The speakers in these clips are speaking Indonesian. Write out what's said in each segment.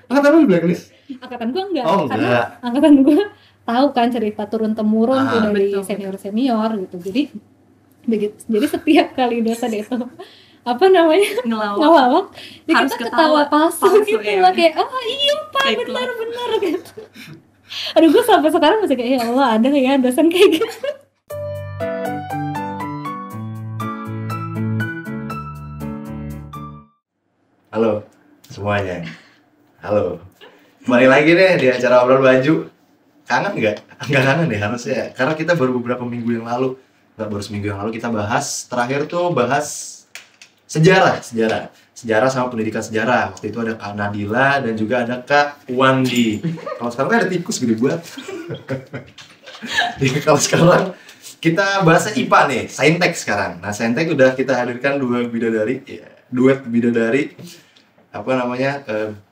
Angkatan lu di blacklist? Angkatan gue enggak, Oh karena enggak. angkatan gue tahu kan cerita turun temurun tuh dari betul. senior gitu. Jadi setiap kali dosen itu apa namanya ngelawak, ya Harus kita ketawa palsu gitu ya. lah, kayak oh iya pak benar gitu. Aduh, gue sampai sekarang masih kayak ya Allah, ada ya dosen kayak gitu. Halo semuanya. Halo. Kembali lagi deh di acara Obrol Baju. Kangen nggak? Nggak kangen deh harusnya. Karena kita baru beberapa minggu yang lalu, nggak baru seminggu yang lalu kita bahas, terakhir tuh bahas sejarah sama pendidikan sejarah. Waktu itu ada Kak Nadila dan juga ada Kak Wandi. Kalau sekarang kan ada tikus gede banget. Kalau sekarang kita bahasnya IPA nih, Saintek sekarang. Nah, Saintek udah kita hadirkan duet bidadari apa namanya?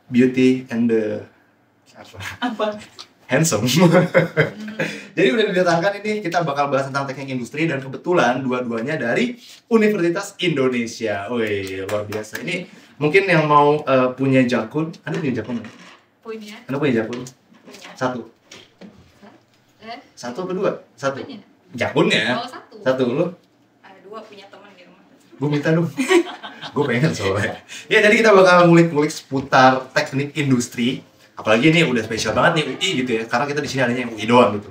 Beauty and the handsome. Jadi udah didatangkan ini, kita bakal bahas tentang teknik industri dan kebetulan dua-duanya dari Universitas Indonesia. Wih, luar biasa. Ini mungkin yang mau punya jakun, Anda punya jakun? Punya. Anda punya jakun? Satu. Satu apa dua? Satu. Apanya? Jakunnya? Oh, satu. Satu lu? Ada dua, punya teman di rumah. Gue minta dong. Gue pengen soalnya. Ya, jadi kita bakal ngulik-ngulik seputar teknik industri. Apalagi ini udah spesial banget nih UI gitu ya, karena kita di sini adanya yang UI doang gitu.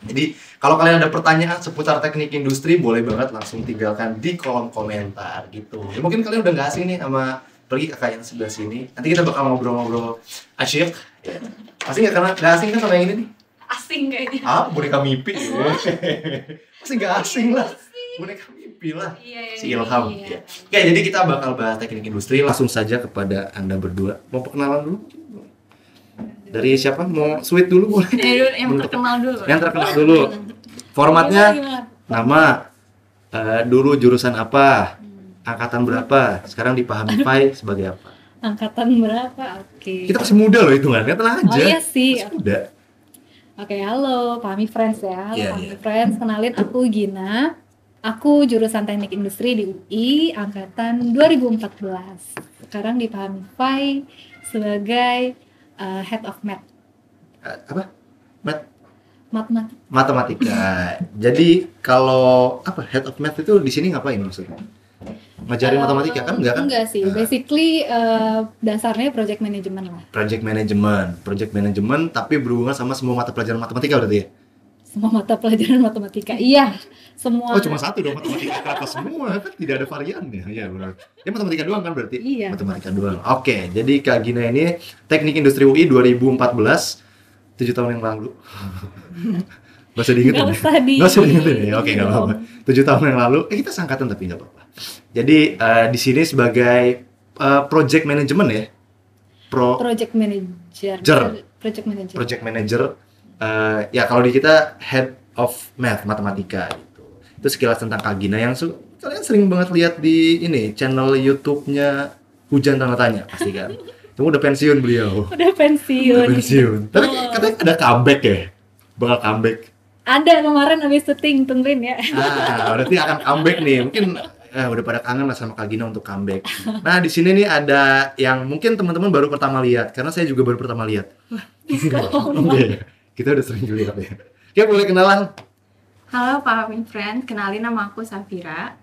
Jadi kalau kalian ada pertanyaan seputar teknik industri, boleh banget langsung tinggalkan di kolom komentar gitu. Ya, mungkin kalian udah nggak asing nih sama pergi kakak yang sebelah sini. Nanti kita bakal ngobrol-ngobrol asyik. Ya. Pasti nggak asing kan sama yang ini nih? Asing kayaknya. Ah, boneka mimpi. Pasti nggak asing lah. Boneka mimpi lah. Iya, Si Ilham. iya. Ya. Oke, jadi kita bakal bahas teknik industri. Langsung saja kepada Anda berdua. Mau perkenalan dulu? Dari siapa? Mau sweet dulu boleh? Yang terkenal dulu. Yang terkenal dulu. Formatnya Gimana? nama, dulu jurusan apa, angkatan berapa, sekarang di Pahamify sebagai apa? Angkatan berapa? Oke. Kita masih muda loh hitungannya, tenang aja. Oh iya sih. Masih muda. Oke, halo Pahmi Friends ya. Halo Iya, Pahmi iya. Friends, kenalin aku Gina. Aku jurusan Teknik Industri di UI angkatan 2014. Sekarang di Pahamify sebagai Head of Math. Apa? Matematika. Matematika. Jadi kalau apa head of math itu di sini ngapain maksudnya? Ngajarin matematika kan enggak kan? Enggak sih. Basically dasarnya project management lah. Project management tapi berhubungan sama semua mata pelajaran matematika berarti ya? Semua mata pelajaran matematika. Iya, semua. Oh, cuma satu dong matematika ke atas semua kan tidak ada variannya. Iya benar. Ya matematika doang kan berarti? Iya. Matematika doang. Oke, jadi Kak Gina ini Teknik Industri UI 2014, 7 tahun yang lalu. Gak usah diingetin. Nggak usah Nggak usah diingetin ya. Oke, enggak apa-apa. 7 tahun yang lalu, kita seangkatan tapi enggak apa-apa. Jadi di sini sebagai project management ya. Project manager. Project manager. Ya kalau di kita head of math, matematika gitu. Itu sekilas tentang Kak Gina yang kalian sering banget lihat di ini channel YouTube-nya Hujan Tanda Tanya pasti kan. Cuma udah pensiun beliau. Udah pensiun. Tapi katanya ada comeback ya. Bakal comeback. Ada kemarin habis syuting, tungguin ya. Berarti akan comeback nih. Mungkin udah pada kangen lah sama Kak Gina untuk comeback. Nah, di sini nih ada yang mungkin teman-teman baru pertama lihat karena saya juga baru pertama lihat. Oke. Kita udah sering lihat ya. Oke, boleh kenalan? Halo Pak Friend, kenalin nama aku Safira.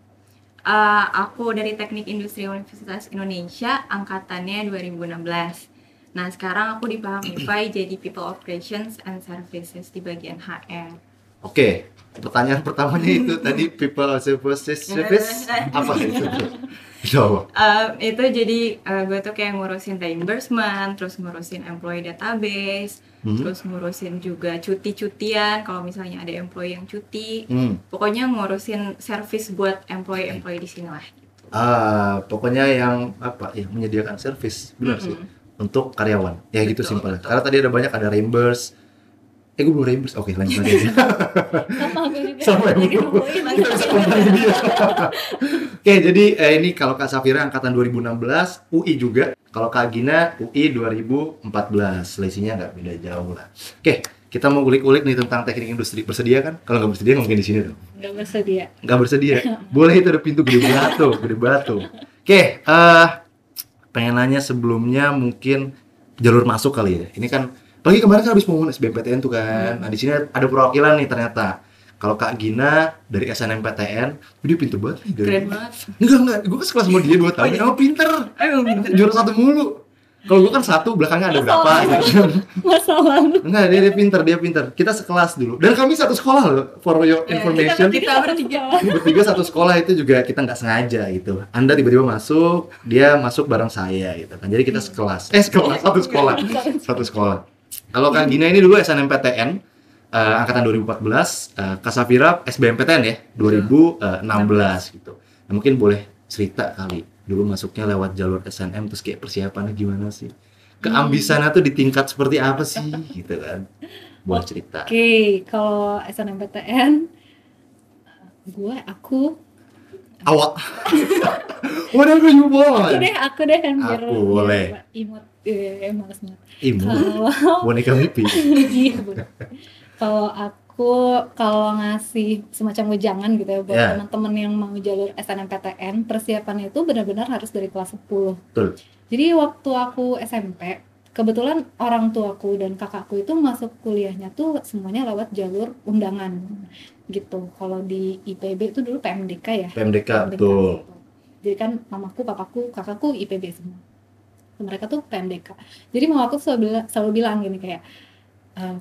Aku dari Teknik Industri Universitas Indonesia, angkatannya 2016. Nah, sekarang aku di Pahamify jadi People Operations and Services di bagian HR. Oke, pertanyaan pertamanya itu tadi People Service apa itu? Itu jadi gue tuh kayak ngurusin reimbursement, terus ngurusin employee database, terus ngurusin juga cuti-cutian kalau misalnya ada employee yang cuti. Pokoknya ngurusin service buat employee di sini lah. Pokoknya yang apa ya, menyediakan service, benar sih, untuk karyawan. Ya gitu simpelnya. Karena tadi ada banyak, ada reimburse. Gue belum reimburse. Oke, lanjut aja. Sama yang belum. Kita bisa kembali dia. Oke, jadi ini kalau Kak Safira angkatan 2016, UI juga. Kalau Kak Gina UI 2014, selisihnya nggak beda jauh lah. Oke, kita mau ulik-ulik nih tentang teknik industri. Bersedia kan? Kalau nggak bersedia mungkin di sini dong. Nggak bersedia. Nggak bersedia. Boleh, itu ada pintu gede batu. Oke, pengen nanya sebelumnya mungkin jalur masuk kali ya. Ini kan pagi kemarin kan habis pengumuman SBMPTN tuh kan. Nah, di sini ada perwakilan nih ternyata. Kalau Kak Gina dari SNMPTN, dia pinter banget nih. Keren banget. Enggak, gue kan sekelas sama dia 2 tahun. Emang pinter. Juara 1 mulu. Kalau gue kan 1, belakangnya ada berapa gitu. Masa lalu. Enggak, dia pinter. Kita sekelas dulu. Dan kami satu sekolah loh, for your information. Kita bertiga. Bertiga satu sekolah itu juga kita nggak sengaja gitu. Anda tiba-tiba masuk, dia masuk bareng saya gitu kan. Jadi kita sekelas. Satu sekolah. Kalau Kak Gina ini dulu SNMPTN angkatan 2014, Kak Safira SBMPTN ya 2016 gitu. Nah, mungkin boleh cerita kali dulu masuknya lewat jalur SNM terus kayak persiapannya gimana sih? Keambisannya tuh di tingkat seperti apa sih gitu kan? Boleh cerita. Oke, kalau SNMPTN aku Awak. Waduh, gue juga. aku deh kan biar Aku boleh. imut malas banget. Kalau boneka mimpi. Iya, bener. Kalau ngasih semacam wejangan gitu ya buat teman-teman yang mau jalur SNMPTN, persiapannya itu benar-benar harus dari kelas 10. Betul. Jadi waktu aku SMP, kebetulan orang tuaku dan kakakku itu masuk kuliahnya tuh semuanya lewat jalur undangan gitu. Kalau di IPB itu dulu PMDK ya. PMDK betul. Gitu. Jadi kan mamaku, papaku, kakakku IPB semua. Mereka tuh PMDK. Jadi mamaku selalu bilang gini kayak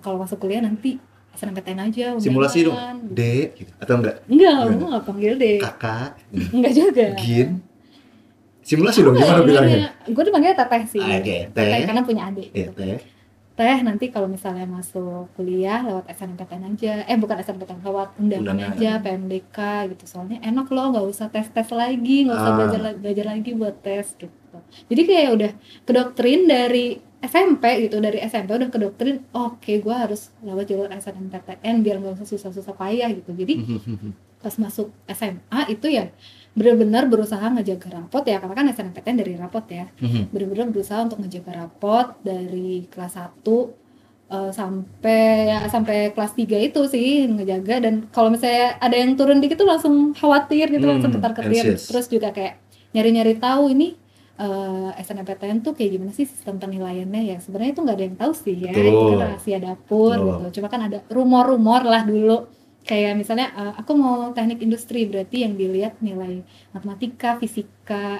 kalau masuk kuliah nanti SNMPTN aja undangan. Simulasi dong. Dek gitu. Atau enggak? Enggak, aku enggak panggil Dek. Kakak. Enggak juga. Gin. Simulasi dong gimana bilangnya? Gue tuh panggilnya Teteh sih. Oke, Teteh karena punya adik. Iya, Gitu. Teh nanti kalau misalnya masuk kuliah lewat SNMPTN aja, bukan SNMPTN, lewat undangan aja, PMDK gitu. Soalnya enak loh, nggak usah tes lagi, nggak usah belajar lagi buat tes gitu. Jadi kayak udah kedoktrin dari SMP gitu, dari SMP udah kedoktrin, oke, gue harus lewat jalur SNMPTN biar nggak usah susah-susah payah gitu. Jadi pas masuk SMA itu ya benar-benar berusaha ngejaga rapot ya, karena kan SNMPTN dari rapot ya. Benar-benar berusaha untuk ngejaga rapot dari kelas 1 sampai kelas 3 itu sih ngejaga. Dan kalau misalnya ada yang turun dikit tuh langsung khawatir gitu, langsung ketar-ketir. Terus juga kayak nyari-nyari tahu ini SNMPTN tuh kayak gimana sih sistem penilaiannya ya. Sebenarnya itu nggak ada yang tahu sih ya, itu kan rahasia dapur gitu. Cuma kan ada rumor-rumor lah dulu. Kayak misalnya aku mau teknik industri, berarti yang dilihat nilai matematika, fisika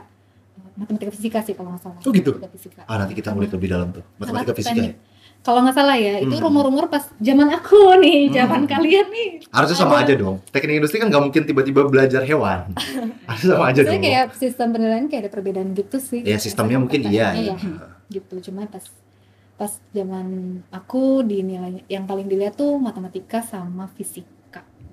sih kalau nggak salah. Oh gitu? Fisika. Nanti kita mulai lebih dalam tuh, matematika fisika ya? Kalau nggak salah ya, itu rumor-rumor pas zaman aku nih, zaman kalian nih. Harusnya sama aja dong, teknik industri kan nggak mungkin tiba-tiba belajar hewan. Harusnya sama aja dong. Maksudnya kayak sistem penilaian kayak ada perbedaan gitu sih. Ya sistemnya mungkin iya. Gitu, cuma pas zaman aku dinilai yang paling dilihat tuh matematika sama fisika.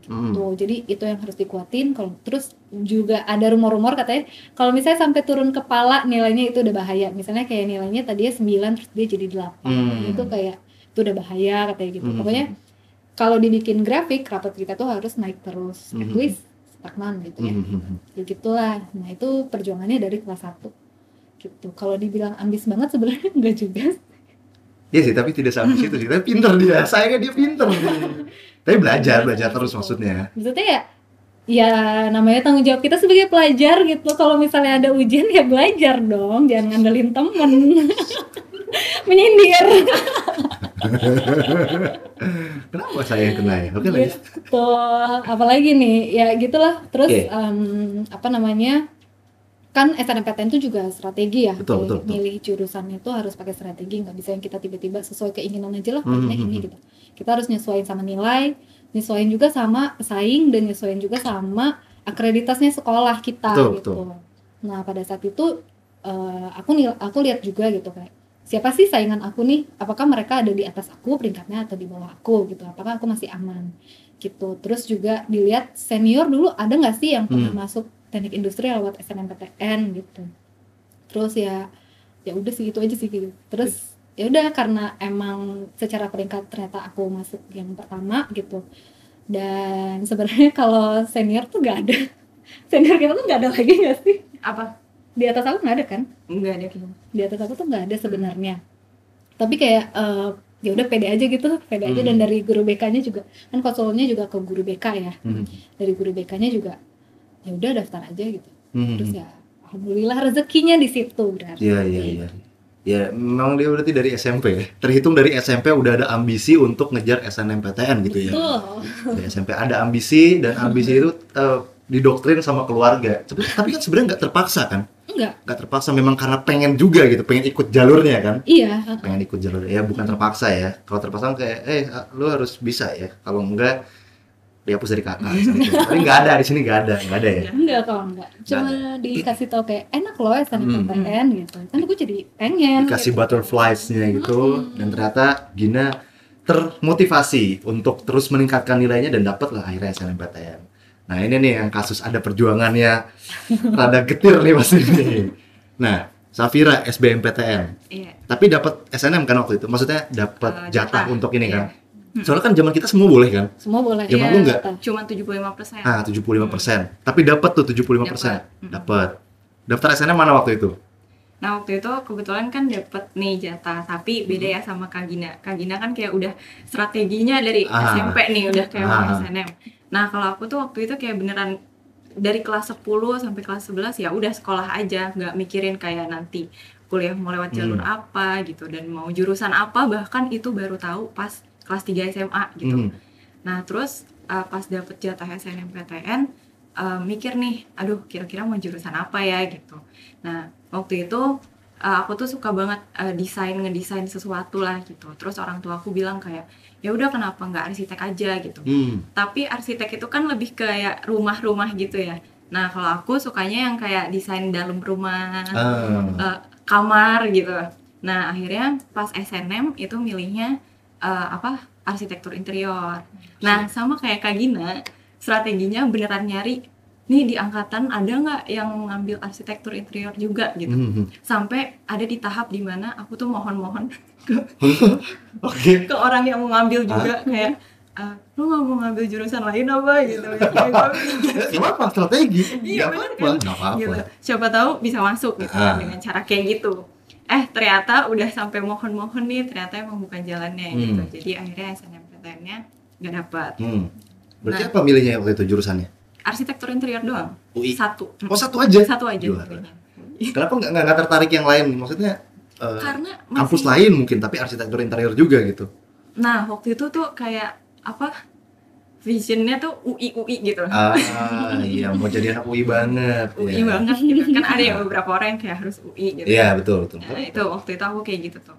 Tuh, jadi itu yang harus dikuatin. Kalau terus juga ada rumor-rumor katanya kalau misalnya sampai turun kepala nilainya itu udah bahaya. Misalnya kayak nilainya tadinya 9 terus dia jadi 8. Itu kayak itu udah bahaya katanya gitu. Pokoknya kalau dibikin grafik rapot kita tuh harus naik terus. At least stagnan gitu ya. Ya gitulah. Nah, itu perjuangannya dari kelas 1. Gitu. Kalau dibilang ambis banget sebenarnya enggak juga. Iya sih, tapi tidak sampai situ sih. Tapi pinter dia. Sayangnya dia pinter. Tapi belajar terus maksudnya. Maksudnya ya namanya tanggung jawab kita sebagai pelajar gitu. Kalau misalnya ada ujian ya belajar dong, jangan ngandelin temen. Menyindir. Kenapa saya yang kena ya? Oke lagi. Gitu. Apalagi nih, ya gitulah. Terus kan SNMPTN itu juga strategi ya. Betul. Milih jurusannya itu harus pakai strategi, nggak bisa yang kita tiba-tiba sesuai keinginan aja lah ini gitu. Kita harus nyesuaiin sama nilai, nyesuaiin juga sama pesaing, dan nyesuaiin juga sama akreditasnya sekolah kita gitu. Nah, pada saat itu aku lihat juga gitu kayak siapa sih saingan aku nih? Apakah mereka ada di atas aku peringkatnya atau di bawah aku gitu? Apakah aku masih aman gitu? Terus juga dilihat senior dulu ada nggak sih yang pernah masuk teknik industri lewat SNMPTN gitu. Terus ya udah sih gitu aja sih gitu. Terus ya udah karena emang secara peringkat ternyata aku masuk yang pertama gitu. Dan sebenarnya kalau senior tuh nggak ada. Senior kita tuh nggak ada lagi nggak sih? Apa? Di atas aku nggak ada kan? Nggak ada. Di atas aku tuh nggak ada sebenarnya. Tapi kayak ya udah pede aja gitu, pede aja. Dan dari guru BK-nya juga kan konsulnya juga ke guru BK ya. Dari guru BK-nya juga ya udah daftar aja gitu. Terus ya alhamdulillah rezekinya di situ berarti. Iya. Ya, memang dia berarti dari SMP ya. Terhitung dari SMP udah ada ambisi untuk ngejar SNMPTN gitu ya. Betul. Dari SMP ada ambisi dan ambisi itu didoktrin sama keluarga. Tapi kan sebenarnya nggak terpaksa kan? Nggak terpaksa, memang karena pengen juga gitu, pengen ikut jalurnya kan? Iya. Pengen ikut jalurnya, ya bukan terpaksa ya. Kalau terpaksa kayak, lu harus bisa ya. Kalau enggak, dihapus dari kakak. Tapi nggak ada di sini, nggak ada ya. Enggak. Cuma dikasih tau kayak enak loh SNMPTN gitu. Kan aku jadi pengen. Dikasih gitu. butterflies-nya gitu, dan ternyata Gina termotivasi untuk terus meningkatkan nilainya dan dapat lah akhirnya SNMPTN. Nah ini nih yang kasus ada perjuangannya rada getir nih mas ini. Nah Safira SBMPTN, tapi dapat SNM kan waktu itu, maksudnya dapat jatah untuk ini kan? Soalnya kan zaman kita semua boleh kan? Semua boleh. Zaman lu enggak? Cuma 75%. 75%. Tapi dapat tuh 75%. Dapat. Daftar SNM mana waktu itu? Nah waktu itu kebetulan kan dapet nih jatah, tapi beda ya sama Kak Gina. Kak Gina kan kayak udah strateginya dari SMP nih, udah kayak mau SNM. Nah kalau aku tuh waktu itu kayak beneran dari kelas 10 sampai kelas 11 ya udah sekolah aja, nggak mikirin kayak nanti kuliah mau lewat jalur apa gitu, dan mau jurusan apa, bahkan itu baru tahu pas kelas 3 SMA gitu. Nah terus pas dapet jatah SNMPTN, mikir nih, aduh kira-kira mau jurusan apa ya gitu. Nah waktu itu aku tuh suka banget ngedesain sesuatu lah gitu. Terus orang tua aku bilang kayak, ya udah kenapa nggak arsitek aja gitu. Tapi arsitek itu kan lebih kayak rumah-rumah gitu ya. Nah kalau aku sukanya yang kayak desain dalam rumah, kamar gitu. Nah akhirnya pas SNM itu milihnya arsitektur interior. Nah sama kayak Kak Gina, strateginya beneran nyari nih di angkatan ada nggak yang ngambil arsitektur interior juga gitu. Sampai ada di tahap dimana aku tuh mohon ke orang yang mau ngambil juga kayak, lu nggak mau ngambil jurusan lain apa gitu ya. Kenapa strategi? Iya bener kan? Nggak apa-apa. Gitu. Siapa tahu bisa masuk gitu dengan cara kayak gitu. Ternyata udah sampai mohon-mohon nih, ternyata emang bukan jalannya gitu. Jadi akhirnya SNMPTN-nya nggak dapat. Berarti apa milihnya waktu itu jurusannya? Arsitektur interior doang. UI? Satu. Oh satu aja? Satu aja. Kenapa nggak tertarik yang lain? Maksudnya karena kampus lain mungkin, tapi arsitektur interior juga gitu. Nah waktu itu tuh kayak visionnya tuh UI gitu. Iya, mau jadi anak UI banget. UI banget gitu. Kan ada yang beberapa orang yang kayak harus UI gitu. Iya betul. Nah, itu waktu itu aku kayak gitu tuh.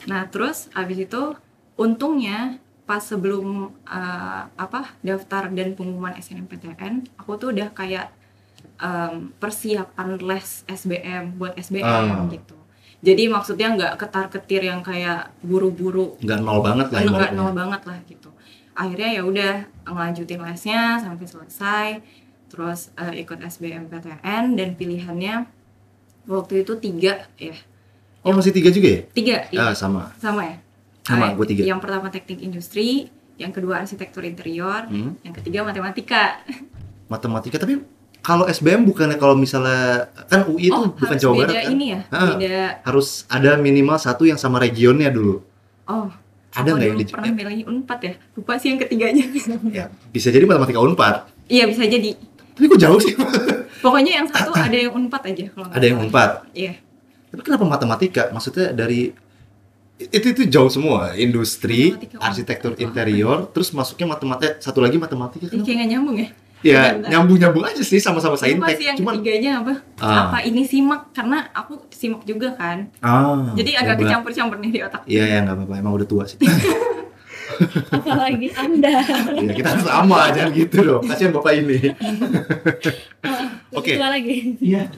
Nah terus abis itu untungnya pas sebelum daftar dan pengumuman SNMPTN, aku tuh udah kayak persiapan les SBM buat SBM gitu. Jadi maksudnya nggak ketar-ketir yang kayak buru-buru. Nggak nol banget lah. Nggak nol banget lah gitu. Akhirnya ya udah ngelanjutin lesnya sampai selesai, terus ikut SBMPTN dan pilihannya waktu itu 3 ya. Oh masih 3 juga ya? 3. Sama ya. Sama, gue 3. Yang pertama teknik industri, yang kedua arsitektur interior, yang ketiga matematika. Matematika, tapi kalau SBM bukannya kalau misalnya kan UI itu bukan Jawa Barat kan? Ini ya, beda. Harus ada minimal satu yang sama regionnya dulu. Oh, ada nggak yang pernah milih Unpad ya? Lupa sih yang ketiganya. Ya, bisa jadi matematika Unpad. Iya bisa jadi. Tapi kok jauh sih? Pokoknya yang satu ada yang Unpad aja kalau. Ada yang Unpad. Iya. Tapi kenapa matematika? Maksudnya dari itu jauh semua, industri, arsitektur interior, terus masuknya matematika, satu lagi matematika. Kayak nggak nyambung ya? Ya nyambung aja sih, sama-sama saintek. Yang ketiganya apa ini simak, karena aku simak juga kan. Jadi agak kecampur-campur nih di otak. Iya nggak apa-apa, emang udah tua sih. Apalagi Anda. Ya, kita sama aja gitu dong, kasihan bapak ini. Oke. Lagi. Iya.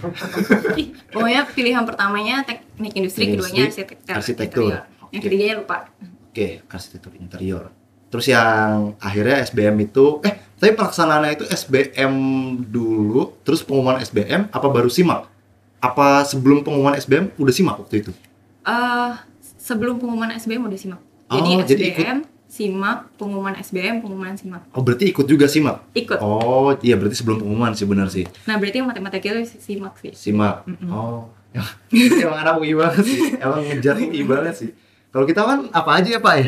Pokoknya pilihan pertamanya teknik industri, keduanya arsitektur. Yang ketiganya lupa. Oke, arsitektur interior. Terus yang akhirnya SBM itu, tapi pelaksanaannya itu SBM dulu, terus pengumuman SBM, apa baru simak? Apa sebelum pengumuman SBM udah simak waktu itu? Sebelum pengumuman SBM udah simak. Jadi SBM, simak, pengumuman SBM, pengumuman simak. Oh berarti ikut juga simak? Ikut. Oh iya berarti sebelum pengumuman sih, benar sih. Nah berarti yang matematika itu simak sih. Simak. Oh, emang anak UI banget sih, emang ngejar UI banget sih. Kalau kita kan apa aja ya Pak ya,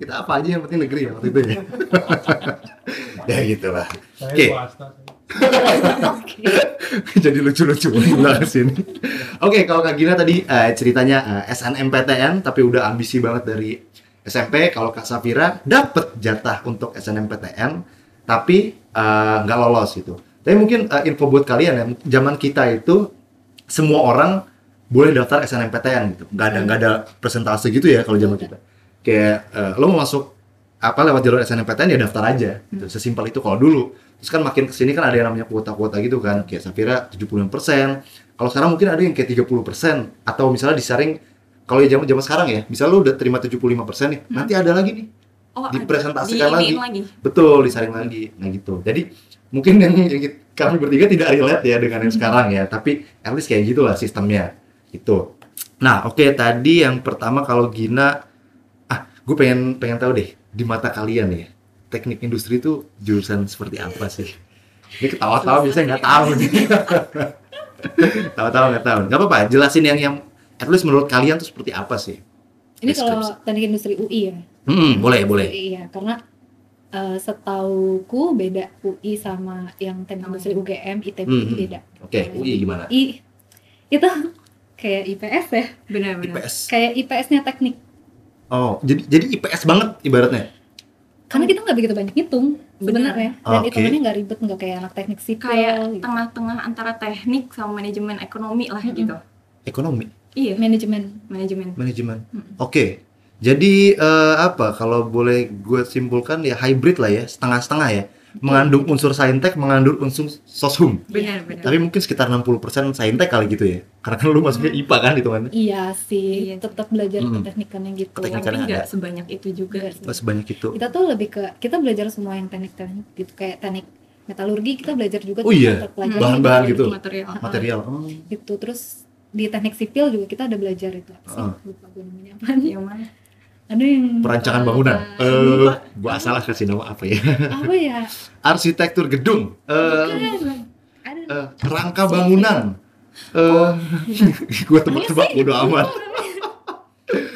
kita apa aja yang penting negeri ya waktu itu ya. Ya gitu lah. Oke. Oke. Jadi lucu-lucu di belakang sini. Oke, kalau Kak Gina tadi ceritanya SNMPTN tapi udah ambisi banget dari SMP. Kalau Kak Safira dapet jatah untuk SNMPTN tapi nggak lolos gitu. Tapi mungkin info buat kalian ya, zaman kita itu semua orang boleh daftar SNMPTN gitu. Nggak ada persentase gitu ya kalau zaman kita. Kayak lo mau masuk lewat jalur SNMPTN ya daftar aja gitu. Sesimpel itu kalau dulu. Terus kan makin kesini kan ada yang namanya kuota-kuota gitu kan, kayak Safira 75%. Kalau sekarang mungkin ada yang kayak 30%, atau misalnya disaring. Kalau ya zaman sekarang ya, misalnya lu udah terima 75% nih, nanti ada lagi nih, dipresentasikan lagi. Betul, disaring lagi. Nah gitu. Jadi mungkin yang kami bertiga tidak relate ya dengan yang sekarang ya, tapi at least kayak gitulah sistemnya gitu. Nah oke, tadi yang pertama kalau Gina, gue pengen tahu deh, di mata kalian ya, teknik industri itu jurusan seperti apa sih? Ini ketawa-tawa biasanya nggak tahu nih. Tahu-tahu nggak tahu. Nggak apa-apa, jelasin yang at least menurut kalian tuh seperti apa sih? Ini kalau teknik industri UI ya? Boleh. Iya, karena setauku beda UI sama yang teknik industri UGM, ITB itu beda. Oke, UI gimana? UI itu kayak IPS ya? Benar-benar. IPS. Kayak IPS-nya teknik. Oh, jadi IPS banget ibaratnya? Karena kita nggak begitu banyak ngitung sebenarnya, dan Oke. hitungannya nggak ribet, nggak kayak anak teknik sipil. Kayak gitu. tengah-tengah antara teknik sama manajemen ekonomi lah gitu. Ekonomi, Iya, Manajemen. manajemen. Oke. Jadi kalau boleh gue simpulkan ya hybrid lah ya, setengah-setengah ya. Mengandung unsur saintek, mengandung unsur soshum. benar-benar. Tapi mungkin sekitar 60% saintek kali gitu ya. Karena kan lu masuknya IPA kan hitungannya. Iya sih, Iya. tetap belajar keteknikannya gitu. Keteknikan. Tapi Kan nggak ada. sebanyak itu juga. Nggak Pas sebanyak itu. Kita tuh lebih ke, kita belajar semua yang teknik-teknik gitu, kayak teknik metalurgi kita belajar juga. Oh tuh, iya, kita pelajari bahan-bahan metalurgi. gitu. Material. Material. Oh. Gitu. Terus di teknik sipil juga kita ada belajar itu. Apa sih? Lupa gue namanya apa. Yang mana? Ada yang Perancangan bangunan. lupa. Gua salah kasih nama apa ya? apa ya? Arsitektur gedung. Bukan. Ada Rangka bangunan. Gua tebak-tebak bodo amat.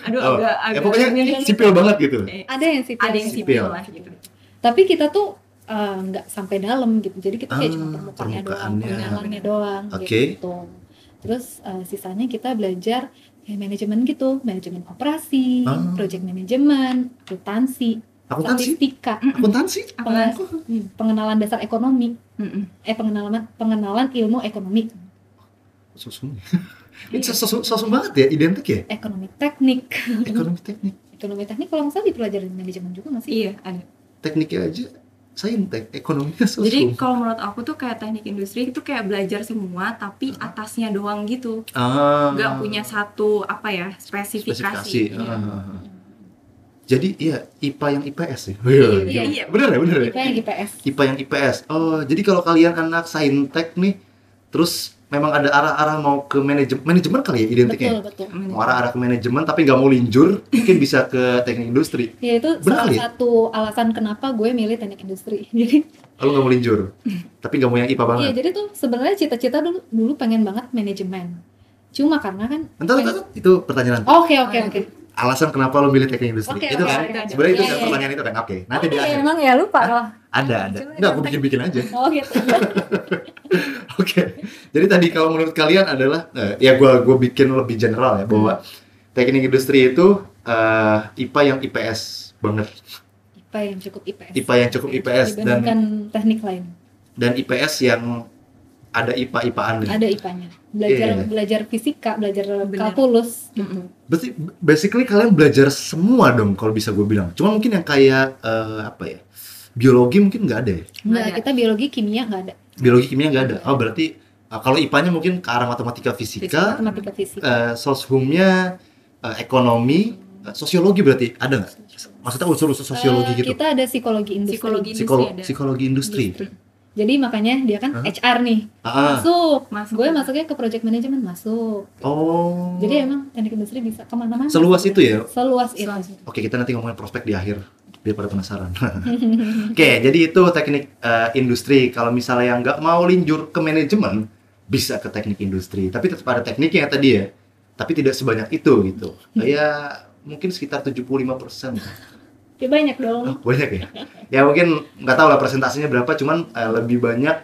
Aduh, Oh, agak pokoknya sipil banget gitu. ada yang sipil. ada yang Sipil. sipil lah gitu. Tapi kita tuh nggak sampai dalam gitu. Jadi kita kayak cuma permukaannya doang, permukaannya. pengenalannya doang Oke. gitu. Terus sisanya kita belajar manajemen gitu, manajemen operasi, project management, akuntansi, Akuntansi? statistika, Akuntansi? pengenalan dasar ekonomi, Mm-mm. pengenalan ilmu ekonomi, Sosum. Ini sosum banget ya, identik ya? ekonomi teknik. Ekonomi teknik. Ekonomi teknik kalau nggak salah dipelajarin manajemen juga nggak sih? Iya, ada. Tekniknya aja saintek, ekonominya sosum. Jadi kalau menurut aku tuh kayak teknik industri itu kayak belajar semua tapi atasnya doang gitu. Nggak punya satu spesifikasi. Iya. Jadi iya IPA yang IPS ya. Iya. Bener ya. IPA yang IPS. IPA yang IPS. Oh, jadi kalau kalian anak saintek nih, terus memang ada arah-arah mau ke manajemen kali ya identiknya. Betul. Mau arah-arah ke manajemen tapi nggak mau linjur, mungkin bisa ke teknik industri. Ya itu Benar salah kali ya? satu alasan kenapa gue milih teknik industri. Jadi Lalu nggak mau linjur, tapi nggak mau yang IPA banget. iya, jadi tuh sebenarnya cita-cita dulu pengen banget manajemen. Cuma karena kan Entar, itu pertanyaan. Oke. Alasan kenapa lo milih teknik industri? Oke, itu oke, kan? oke. Sebenarnya itu Iya, kan iya. pertanyaan itu kan. Oke. Nanti di Oke, akhir. emang ya lupa loh. Ada. Enggak, aku bikin-bikin aja. Oh gitu. Oke. Jadi tadi kalau menurut kalian adalah ya gua bikin lebih general ya bahwa teknik industri itu IPA yang IPS banget. IPA yang cukup IPS. IPA yang cukup IPS dibandingkan teknik lain. dan IPS yang ada IPA-IPAannya. Ada IPA-nya. Iya. Belajar fisika, belajar Benar. kalkulus. Mm-mm. Berarti basically kalian belajar semua dong kalau bisa gue bilang. Cuma mungkin yang kayak biologi mungkin nggak ada ya. Enggak, ada. kita biologi kimia nggak ada. Biologi kimia nggak ada. Oh berarti kalau IPA-nya mungkin ke arah matematika fisika, Matematika fisika. soshumnya ekonomi, sosiologi berarti ada nggak? Maksudnya unsur-unsur sosiologi gitu. Kita ada psikologi industri. Psikologi industri ada. Psikologi industri. Jadi makanya dia kan HR nih. Masuk. Gue masuknya ke project management, masuk. Oh. Jadi emang teknik industri bisa kemana-mana. Seluas itu ya? Seluas itu. Oke, kita nanti ngomongin prospek di akhir biar pada penasaran. Oke, jadi itu teknik industri. Kalau misalnya yang nggak mau linjur ke manajemen, bisa ke teknik industri. Tapi tetap ada tekniknya tadi ya. Tapi tidak sebanyak itu gitu. Kayak mungkin sekitar 75%. Ya banyak dong. Banyak ya? Ya mungkin nggak tahu lah presentasinya berapa, cuman lebih banyak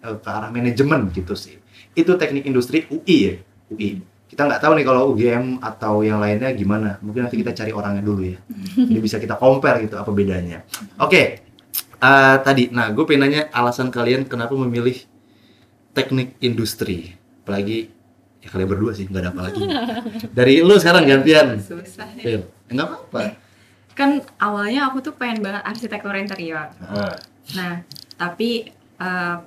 ke arah manajemen gitu sih. Itu teknik industri UI ya, UI. Kita nggak tahu nih kalau UGM atau yang lainnya gimana. Mungkin nanti kita cari orangnya dulu ya. Jadi bisa kita compare gitu apa bedanya. Oke, tadi, nah gue pengen nanya alasan kalian kenapa memilih teknik industri. Apalagi ya kalian berdua sih, nggak ada apa lagi. Dari lu sekarang gantian. Susah ya. Phil, nggak apa-apa. Kan awalnya aku tuh pengen banget arsitektur interior. Nah, tapi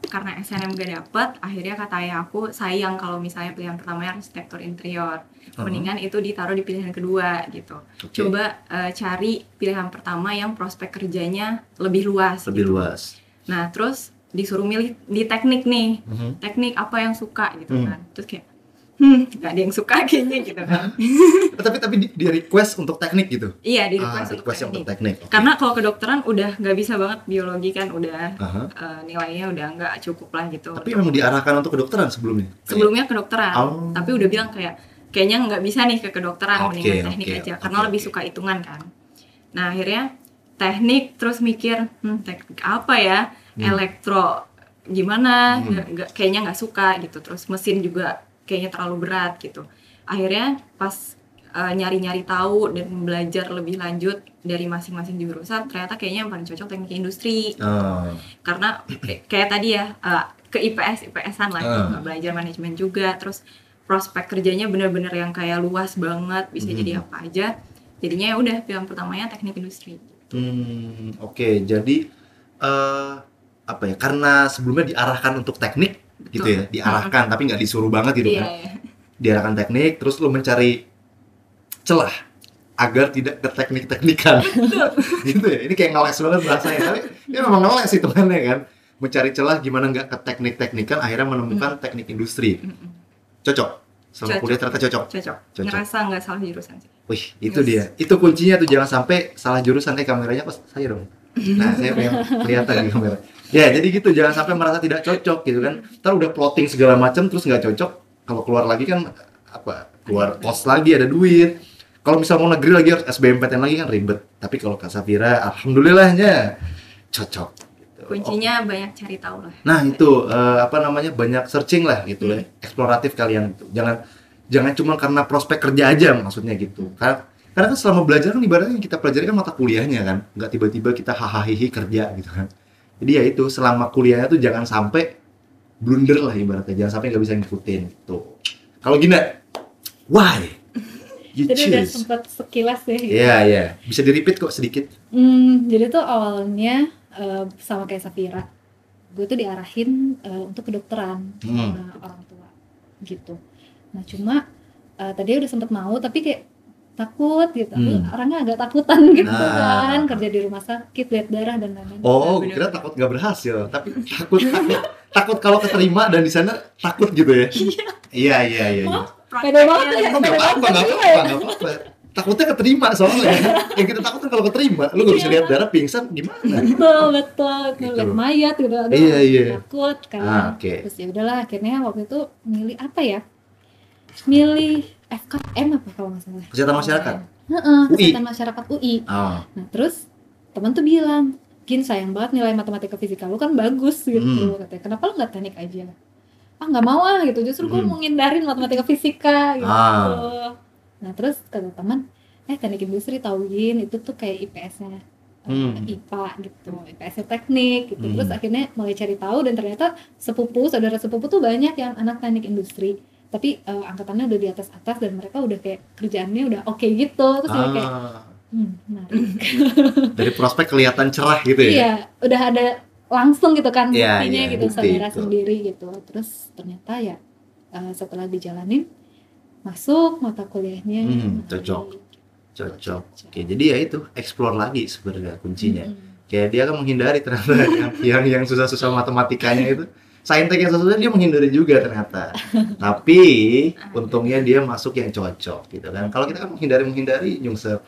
karena SNM gak dapet, akhirnya kata ayah aku sayang kalau misalnya pilihan pertamanya arsitektur interior. Mendingan itu ditaruh di pilihan kedua gitu. Oke. Coba cari pilihan pertama yang prospek kerjanya lebih luas. Lebih gitu. luas. Nah, terus disuruh milih di teknik nih. Teknik apa yang suka gitu kan. Terus kayak gak ada yang suka kayaknya gitu kan. Tapi di request untuk teknik gitu. Iya, di request untuk request untuk teknik. teknik. Oke. Karena kalau kedokteran udah nggak bisa banget, biologi kan udah Aha. nilainya udah nggak cukup lah gitu. Tapi memang diarahkan untuk kedokteran sebelumnya. Sebelumnya kedokteran, Oh. tapi udah bilang kayaknya nggak bisa nih ke kedokteran, Oke, mendingan teknik oke, aja, oke, karena lebih oke. suka hitungan kan. Nah akhirnya teknik, terus mikir teknik apa ya, elektro gimana, kayaknya nggak suka gitu. Terus mesin juga kayaknya terlalu berat gitu. Akhirnya pas nyari-nyari tahu dan belajar lebih lanjut dari masing-masing jurusan, ternyata kayaknya yang paling cocok teknik industri. Oh. Karena kayak tadi ya, ke IPS-an lah, gitu. Belajar manajemen juga, terus prospek kerjanya bener-bener yang kayak luas banget, bisa jadi apa aja. Jadinya ya udah pilihan pertamanya teknik industri. Oke. Jadi apa ya? Karena sebelumnya diarahkan untuk teknik gitu ya, diarahkan tapi nggak disuruh banget gitu Iya, kan. iya. Diarahkan teknik, terus lu mencari celah agar tidak ke teknik-teknikan. Gitu ya. Ini kayak ngeles banget bahasanya, tapi ya memang ngeles hitungannya kan. Mencari celah gimana nggak ke teknik-teknikan, akhirnya menemukan teknik industri. Cocok. Selama Cocok. kuliah ternyata cocok. Cocok. Cocok. Ngerasa nggak salah jurusan sih. Wih, itu dia. Itu kuncinya tuh, jangan sampai salah jurusan. Kameranya pas saya dong. Nah, saya pengen kelihatan di kamera. Ya, jadi gitu, jangan sampai merasa tidak cocok gitu kan. Ntar udah plotting segala macam terus nggak cocok. Kalau keluar lagi kan keluar kos lagi, ada duit. Kalau misal mau negeri lagi harus SBMPTN lagi kan ribet. Tapi kalau Kak Safira, alhamdulillahnya cocok. Gitu. Kuncinya banyak cari tahu lah. Nah itu banyak searching lah gitu ya, eksploratif kalian gitu. Jangan cuma karena prospek kerja aja maksudnya gitu. Karena kan selama belajar kan ibaratnya yang kita pelajari kan mata kuliahnya kan, nggak tiba-tiba kita hahaha kerja gitu kan. Jadi ya itu, selama kuliahnya tuh jangan sampai blunder lah ibaratnya, jangan sampai nggak bisa ngikutin gitu. Kalau Gina, why you Jadi udah choose? sempat sekilas ya gitu. Iya, bisa di repeat kok sedikit. Jadi tuh awalnya sama kayak Safira, gue tuh diarahin untuk kedokteran sama orang tua gitu. Nah cuma tadi udah sempet mau tapi kayak takut gitu. Aku orangnya agak takutan gitu kan, kerja di rumah sakit, lihat darah dan lain-lain. Oh, gue kira takut nggak berhasil, tapi takut kalau keterima dan di sana takut gitu ya. Iya. Pede banget ya, pede banget. Nggak apa-apa. Takutnya keterima soalnya. Yang kita takut kan kalau keterima, lu nggak bisa lihat darah pingsan gimana? Betul. Gitu. Lihat mayat gitu. Aduh, Iya. takut kan. Oke. Terus ya udahlah, akhirnya waktu itu milih apa ya? Milih FKM apa kalau nggak salah. Kesehatan masyarakat. UI. Kesehatan masyarakat UI. Oh. Nah terus teman tuh bilang, Gin sayang banget nilai matematika fisika lu kan bagus gitu. Katanya, kenapa lu nggak teknik aja? Nggak mau gitu, justru gue mau ngindarin matematika fisika gitu. Nah terus kata teman, teknik industri tau Gin, itu tuh kayak IPS-nya IPA gitu, IPS-nya teknik gitu. Terus akhirnya mulai cari tahu dan ternyata saudara sepupu tuh banyak yang anak teknik industri, tapi angkatannya udah di atas dan mereka udah kayak kerjaannya udah oke gitu. Terus dia kayak menarik. Dari prospek kelihatan cerah gitu ya. Iya, udah ada langsung gitu kan buktinya Iya, gitu, bukti saudara itu. sendiri gitu. Terus ternyata ya setelah dijalanin masuk mata kuliahnya Cocok. Oke, jadi ya itu explore lagi sebenarnya kuncinya. Kayak dia kan menghindari ternyata yang susah-susah matematikanya itu. Saintek yang susah dia menghindari juga ternyata. Tapi untungnya dia masuk yang cocok gitu kan. Kalau kita kan menghindari nyungsep.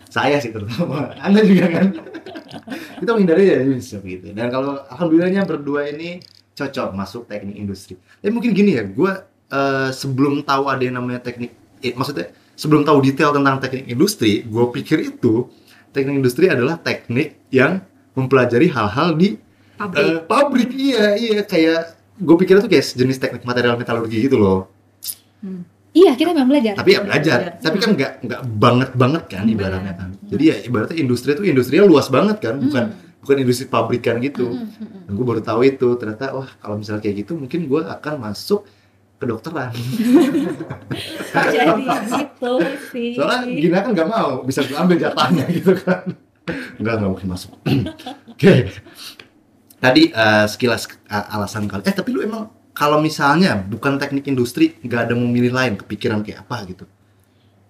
Saya sih terutama. Anda juga kan. Kita menghindari ya nyungsep gitu. Dan kalau alhamdulillahnya berdua ini cocok masuk teknik industri. Tapi mungkin gini ya, gue sebelum tahu ada yang namanya teknik, maksudnya sebelum tahu detail tentang teknik industri, gue pikir itu teknik industri adalah teknik yang mempelajari hal-hal di Pabrik, iya kayak gue pikir tuh kayak jenis teknik material metalurgi gitu loh. Iya, kita memang belajar. Tapi ya belajar, tapi kan nggak banget kan ibaratnya kan. Jadi ya ibaratnya industri itu industrinya luas banget kan, bukan industri pabrikan gitu. Dan gue baru tahu itu, ternyata wah kalau misalnya kayak gitu mungkin gue akan masuk kedokteran. Jadi gitu sih. Soalnya Gina kan nggak mau, bisa ambil jatahnya gitu kan. Nggak mungkin masuk. Oke. Tadi sekilas alasan kali. Tapi lu emang kalau misalnya bukan teknik industri, nggak ada mau milih lain, kepikiran kayak apa gitu?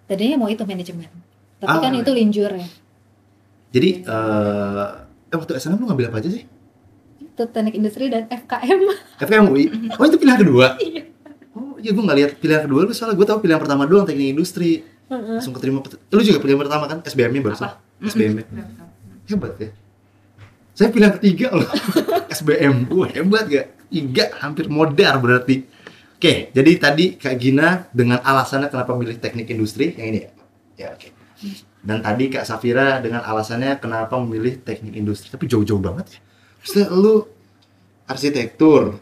Tadinya mau itu manajemen, tapi kan itu linjur ya. Jadi waktu SNM lu ngambil apa aja sih? Itu teknik industri dan FKM. FKM UI? Oh itu pilihan kedua? Iya. Oh iya, gue nggak lihat pilihan kedua lu, soalnya gue tahu pilihan pertama doang teknik industri. Langsung keterima. Lu juga pilihan pertama kan? SBM-nya barusan? SBM-nya. Hebat ya. Saya pilihan ketiga loh. SBM. Hebat gak? 3 hampir modar berarti. Oke, jadi tadi Kak Gina dengan alasannya kenapa milih teknik industri yang ini ya? Ya oke. Dan tadi Kak Safira dengan alasannya kenapa memilih teknik industri. Tapi jauh-jauh banget ya. Maksudnya lu arsitektur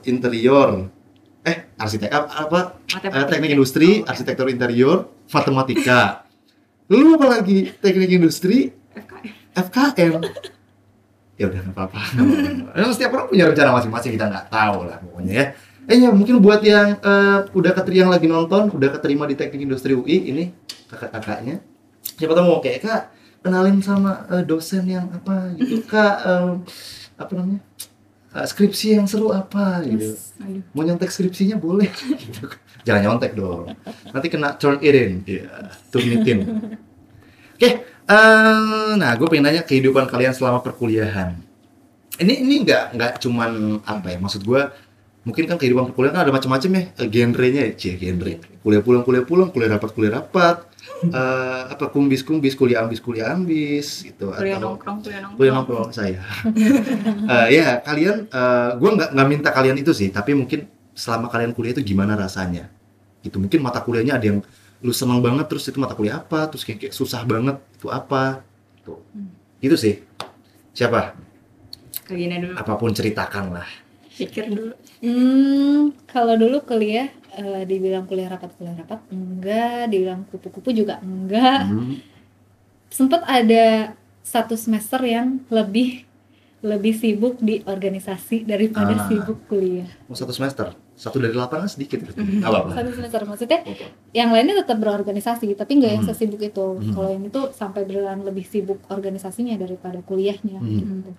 interior, teknik industri, arsitektur interior, matematika. Lu apa lagi? Teknik industri, FKM. Ya udah nggak apa-apa. Setiap orang punya rencana masing-masing, kita nggak tahu lah pokoknya ya. Ya mungkin buat yang udah yang lagi nonton, udah keterima di teknik industri UI ini kakak-kakaknya. Siapa tahu mau kayak Kak kenalin sama dosen yang apa gitu, Kak apa namanya skripsi yang seru apa gitu. Mau nyontek skripsinya boleh. Gitu. Jangan nyontek dong. Nanti kena turn it in, turn it in. Oke. Nah, gue pengen nanya kehidupan kalian selama perkuliahan. Ini nggak cuman apa ya? Maksud gue, mungkin kan kehidupan perkuliahan kan ada macam-macam ya, genrenya, genre. Kuliah pulang, kuliah rapat, kumbis, kuliah ambis, gitu. Kuliah atau nongkrong saya. Ya kalian, gue nggak minta kalian itu sih, tapi mungkin selama kalian kuliah itu gimana rasanya? Gitu, mungkin mata kuliahnya ada yang lu seneng banget, terus itu mata kuliah apa, terus kayak susah banget itu apa, tuh itu sih. Siapa? Kagina dulu. Apapun ceritakan lah. Pikir dulu. Kalau dulu kuliah dibilang kuliah rapat enggak, dibilang kupu-kupu juga enggak. Sempet ada 1 semester yang lebih sibuk di organisasi daripada sibuk kuliah. Mau 1 semester? 1 dari 8 kan sedikit. Nggak apa-apa. 1 semester maksudnya, yang lainnya tetap berorganisasi, tapi nggak yang sesibuk itu. Kalau yang itu sampai beneran lebih sibuk organisasinya daripada kuliahnya. Gitu.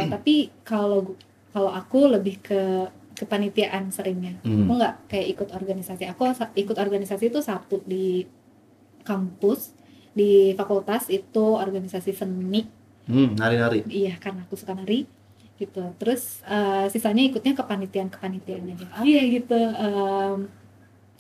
Tapi kalau aku lebih ke kepanitiaan seringnya. Aku nggak kayak ikut organisasi. Aku ikut organisasi itu satu di kampus, di fakultas itu organisasi seni. Nari-nari. Iya, karena aku suka nari gitu. Terus sisanya ikutnya kepanitiaan aja. Oh iya gitu.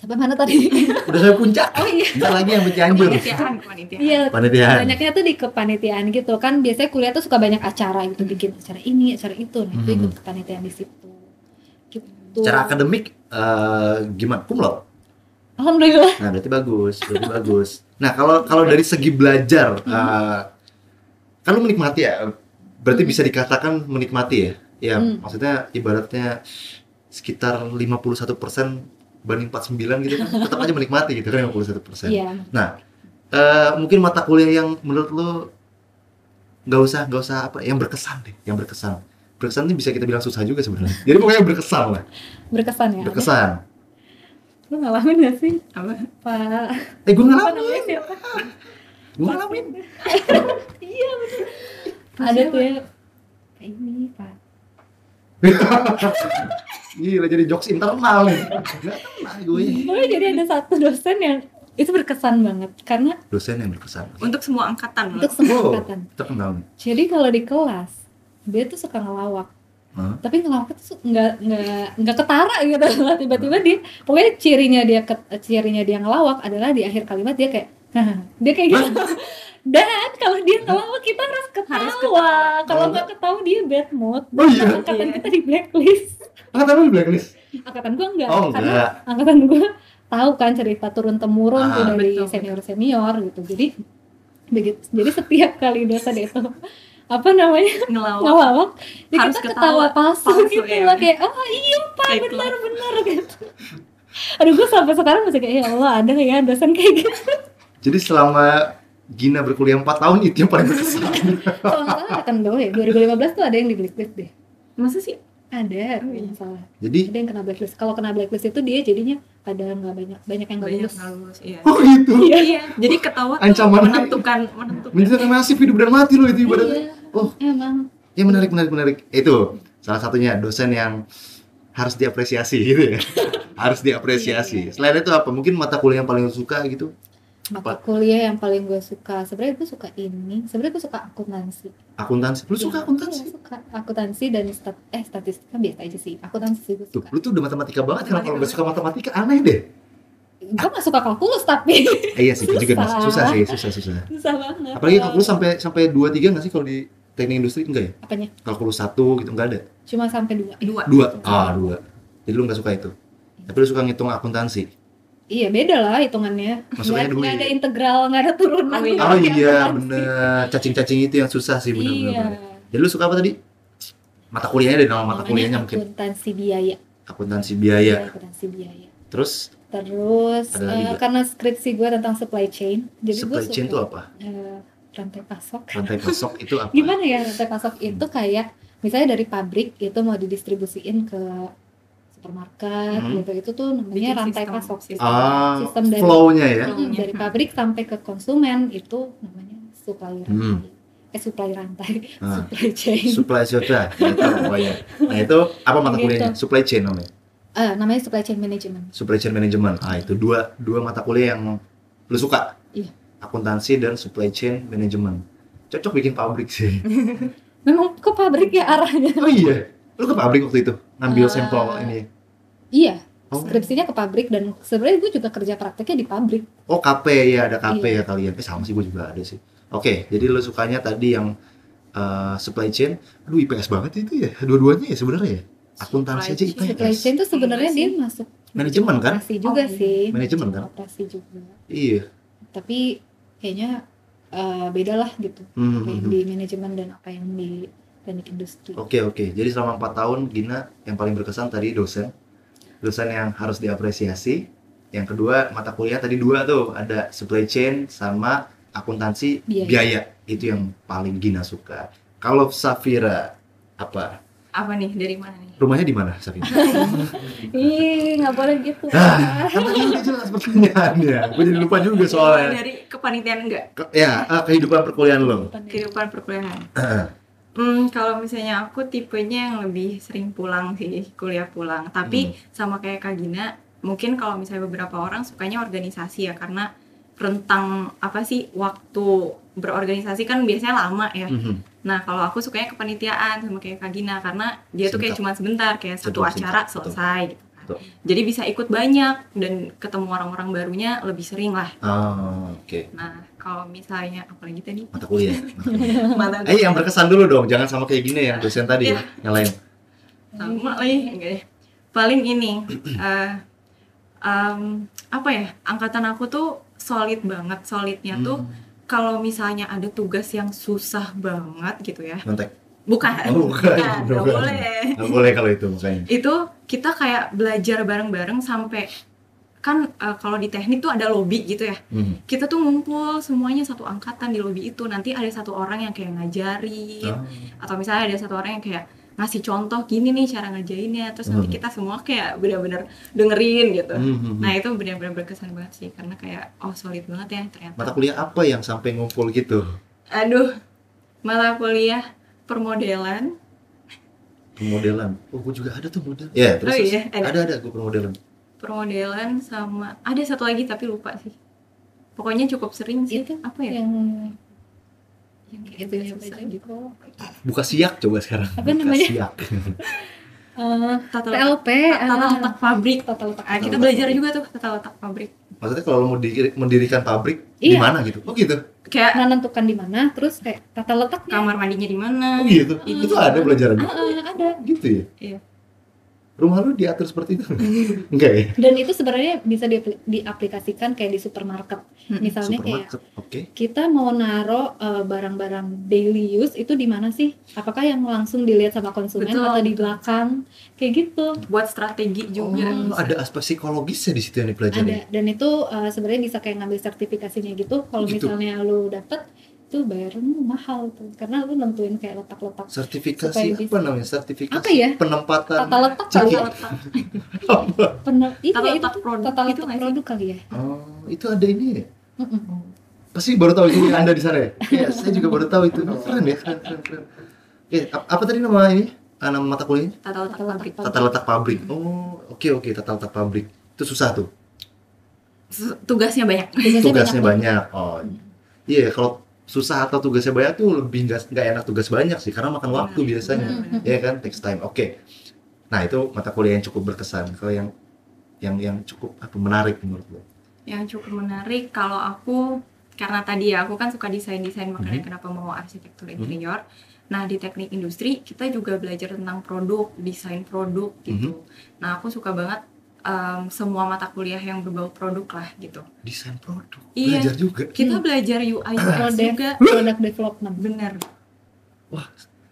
Sampai mana tadi? Udah sampai puncak. Oh iya. Ntar lagi yang Cianjur. Kepanitiaan. Iya. Panitiaan. Banyaknya tuh di kepanitiaan gitu kan. Biasanya kuliah tuh suka banyak acara gitu, bikin acara ini, acara itu. Nah, itu ikut kepanitiaan di situ. Gitu. Secara akademik gimana? Cum laude? Alhamdulillah. Nah, berarti bagus. Nah, kalau dari segi belajar kan lu menikmati ya? Berarti bisa dikatakan menikmati ya? Ya, maksudnya ibaratnya sekitar 51% banding 49 gitu kan, tetap aja menikmati gitu kan 51%. Iya. Nah, mungkin mata kuliah yang menurut lu nggak usah apa, yang berkesan deh, Berkesan ini bisa kita bilang susah juga sebenarnya. Jadi pokoknya berkesan lah. Berkesan ya. Berkesan. Lu ngalamin gak sih? Apa? Pak. Gue Apa ngalamin. namanya siapa? Gue ngalamin. Iya betul. Ada tuh ya. Kayak ini Pak. Gila, jadi jokes internal nih. Gak kena gue. Jadi ada satu dosen yang itu berkesan banget karena Dosen yang berkesan. Untuk semua angkatan untuk semua angkatan. Terkenal nih. Jadi kalau di kelas dia tuh suka ngelawak. Tapi ngelawak tuh nggak ketara gitu. Tiba-tiba dia pokoknya cirinya dia ngelawak adalah di akhir kalimat dia kayak dia kayak gitu. Dan kalau dia ngelawak kita harus ketawa. Kalau nggak ketawa dia bad mood. Oh iya. Angkatan kita di blacklist. Angkatan lu di blacklist? Angkatan gua enggak. Oh, karena enggak. angkatan gua tahu kan cerita turun temurun tuh dari betul. senior gitu. Jadi begitu. Jadi setiap kali dosen itu apa namanya Ngelawak. ngelawak ya Harus kita ketawa ketawa palsu gitu ya. lah kayak oh iya pak Kayak benar gitu. Aduh gue sampai sekarang masih kayak ya Allah ada nggak ya dosen kayak gitu. Jadi selama Gina berkuliah 4 tahun itu yang paling berkesan. Kalau nggak salah kan dong ya 2015 tuh ada yang di blacklist deh. Masa sih? Ada Oh, iya. kalau nggak salah. Jadi Ada yang kena blacklist. Kalau kena blacklist itu dia jadinya ada nggak banyak yang nggak Banyak lulus. nggak lulus, iya. oh gitu. Iya, jadi ketawa tuh Ancaman. menentukan. Menjadi nasib hidup dan mati loh itu ibaratnya. Iya. Oh, Emang. ya menarik. Itu salah satunya dosen yang harus diapresiasi gitu ya. Harus diapresiasi. Selain itu apa? Mungkin mata kuliah yang paling lu suka gitu? Mata kuliah yang paling gue suka, sebenarnya gue suka ini. Sebenarnya gue suka akuntansi. Akuntansi. Lu suka Iya, akuntansi? iya, suka akuntansi dan statistika biasa aja sih. Akuntansi sih gue Tuh, suka. lu tuh udah matematika banget kan. Kalau nggak suka matematika aneh deh. Gue gak suka kalkulus tapi Iya sih, itu juga Susah. susah. susah banget. Apalagi kalkulus sampai 2 3 nggak sih kalau di teknik industri enggak ya? Apanya? Kalkulus 1 gitu enggak ada. Cuma sampai 2. 2. 2. Jadi lu nggak suka itu. Tapi lu suka ngitung akuntansi. Iya beda lah hitungannya. Masuknya duit. Nggak ada integral, nggak ada turunan. Oh, iya. Oh Kayak iya akuntansi. bener. Cacing-cacing itu yang susah sih bener. Iya. Jadi lu suka apa tadi? Mata kuliahnya dari nama mata Namanya kuliahnya mungkin. akuntansi biaya. Akuntansi biaya. Iya, akuntansi biaya. Terus Terus Ada lagi nggak? karena skripsi gue tentang supply chain, jadi gue supply chain itu suka apa? rantai pasok. Rantai pasok itu apa? Gimana ya rantai pasok itu kayak misalnya dari pabrik itu mau didistribusiin ke supermarket gitu, itu tuh namanya Bikin rantai sistem. pasok. Ah, Sistem dari flow-nya ya. Flow-nya. Dari pabrik sampai ke konsumen itu namanya supply rantai. Supply rantai, Ah. supply chain. Supply chain itu pokoknya. Nah itu apa mata Gitu. kuliahnya? Supply chain namanya. Namanya supply chain management. Supply chain management. Ah itu dua mata kuliah yang lu suka. Iya. Akuntansi dan supply chain management. Cocok bikin pabrik sih. Memang ke pabrik ya arahnya. Oh iya. Lu ke pabrik waktu itu ngambil Ah. sampel ini. Iya. Oh. Skripsinya ke pabrik dan sebenarnya gue juga kerja prakteknya di pabrik. Oh KP ya, ada KP Iya. ya kalian. Sama sih gue juga ada sih. Oke, jadi lu sukanya tadi yang supply chain. Aduh IPS banget itu ya. Dua-duanya ya sebenarnya ya. Akuntansi aja Supply IPS. Supply chain tuh sebenarnya Enggak dia sih. masuk Manajemen kan? operasi juga Oh, iya. sih. Manajemen kan? Operasi juga. Iya. Tapi kayaknya beda lah gitu. Hmm, Apa yang hmm, di manajemen dan apa yang di teknik industri. Oke. Jadi selama 4 tahun Gina yang paling berkesan tadi dosen yang harus diapresiasi. Yang kedua mata kuliah tadi 2 tuh, ada supply chain sama akuntansi biaya. Itu yang paling Gina suka. Kalau Safira apa? Apa nih, dari mana nih? Rumahnya di mana Safira? Ih, nggak boleh gitu. Ah, kan tadi udah jelas pertanyaannya. Gue jadi lupa juga soalnya. Dari kepanitiaan enggak? Kehidupan perkuliahan lo. Kehidupan perkuliahan. Kalau misalnya aku tipenya yang lebih sering pulang sih, kuliah pulang. Tapi sama kayak Kak Gina, mungkin kalau misalnya beberapa orang sukanya organisasi ya, karena rentang apa sih waktu berorganisasi kan biasanya lama ya. Nah kalau aku sukanya kepanitiaan sama kayak Kak Gina, karena dia tuh kayak cuma sebentar, kayak satu acara selesai gitu kan. Betul. Jadi bisa ikut banyak dan ketemu orang-orang barunya lebih sering lah. Oke. Nah kalau misalnya apalagi tadi Mata kuliah. Mata Yang berkesan dulu dong, jangan sama kayak gini yang dosen tadi ya, yang lain. sama lagi enggak deh. Paling ini apa ya, angkatan aku tuh solid banget. Solidnya tuh kalau misalnya ada tugas yang susah banget gitu ya, Nontek. bukan nggak boleh. Nggak boleh kalau itu makanya. Itu kita kayak belajar bareng-bareng sampai kan kalau di teknik tuh ada lobby gitu ya. Kita tuh ngumpul semuanya satu angkatan di lobby itu. Nanti ada satu orang yang kayak ngajarin, atau misalnya ada satu orang yang kayak ngasih contoh gini nih cara ngerjainnya. Terus nanti kita semua kayak benar-benar dengerin gitu. Nah itu benar-benar berkesan banget sih, karena kayak oh solid banget ya ternyata. Mata kuliah apa yang sampai ngumpul gitu? Aduh, mata kuliah permodelan. Pemodelan. Oh, gue juga ada tuh model. Ya, terus. Oh iya, Ada gue permodelan. Permodelan sama ada satu lagi tapi lupa sih. Pokoknya cukup sering sih. Itu apa ya? Yang kayak itu ya susah baju gitu. Buka siak coba sekarang. Apa Buka namanya? Siak. Tata TLP, letak pabrik. tata letak. Kita belajar juga tuh tata letak pabrik. Maksudnya kalau lo mau mendirikan pabrik di Iya. mana gitu? Oh gitu. Kayak Menentukan di mana, terus kayak tata letaknya. kamar mandinya di mana. Oh gitu. Itu ada belajarannya. Ada. Gitu ya. Iya. Rumah lu diatur seperti itu? Enggak ya? Dan itu sebenarnya bisa diaplikasikan kayak di supermarket. Misalnya kayak Supermarket, oke. kita mau naro barang-barang daily use itu di mana sih? Apakah yang langsung dilihat sama konsumen Betul. atau di belakang? Kayak gitu. Buat strategi juga. Oh, ada aspek psikologisnya di situ yang Ada, dipelajari. dan itu sebenarnya bisa kayak ngambil sertifikasinya gitu. Kalau Gitu. misalnya lu dapet itu bayarnya mahal tuh, karena lu nentuin kayak letak-letak Sertifikasi supaya apa bisa- namanya? Sertifikasi Apa ya? penempatan tata letak kali ciki. ya. Apa? Itu Tata ya, letak itu produk tata gitu letak nggak sih? produk kali ya. Oh, itu ada ini ya? Mm-mm. Pasti baru tahu itu Anda di sana ya? Iya, saya juga baru tahu itu. Oh, keren ya, keren. Apa tadi nama ini? Nama mata kuliahnya? Tata letak Tata letak pabrik. Tata letak pabrik. Oh, oke, tata letak pabrik. Itu susah tuh. Tugasnya banyak. Tugasnya banyak. Oh, iya, kalau susah atau tugasnya banyak tuh lebih nggak enak tugas banyak sih, karena makan waktu biasanya, ya kan, takes time. Oke. Nah, itu mata kuliah yang cukup berkesan. Kalau yang cukup menarik menurut lo? Yang cukup menarik kalau aku, karena tadi ya aku kan suka desain makanya kenapa mau arsitektur interior. Nah, di teknik industri kita juga belajar tentang produk, desain produk gitu. Nah, aku suka banget semua mata kuliah yang berbau produk lah gitu. Desain produk. Iya. Belajar juga. Kita belajar UI UX juga. Product development. Bener. Wah,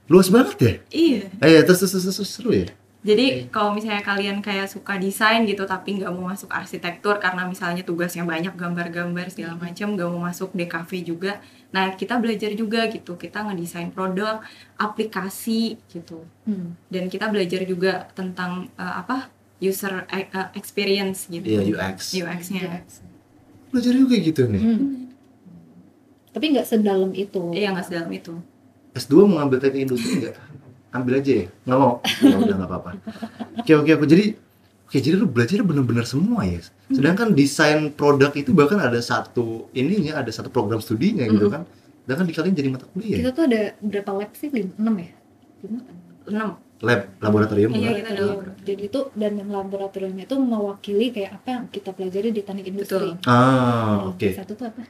luas banget ya? Iya. Terus seru ya? Jadi kalau misalnya kalian kayak suka desain gitu tapi nggak mau masuk arsitektur karena misalnya tugasnya banyak, gambar-gambar segala macam, nggak mau masuk DKV juga. Nah, kita belajar juga gitu. Kita ngedesain produk, aplikasi gitu. Dan kita belajar juga tentang user experience gitu. Iya, UX. UX-nya. Belajar juga gitu nih. Tapi nggak sedalam itu. Iya, nggak sedalam itu. S2 mau ngambil teknik industri nggak? Ambil aja ya? Nggak mau? Ya udah, nggak apa-apa. Oke, aku jadi lu belajar bener-bener semua ya? Sedangkan desain produk itu bahkan ada satu program studinya gitu kan? Sedangkan dikalian jadi mata kuliah. Kita tuh ada berapa lab sih? 6 ya? 5 kan? 6. Laboratorium. Iya, kan? kita ada laboratorium. Jadi itu, dan yang laboratoriumnya itu mewakili kayak apa yang kita pelajari di teknik industri. Oke. Satu tuh apa?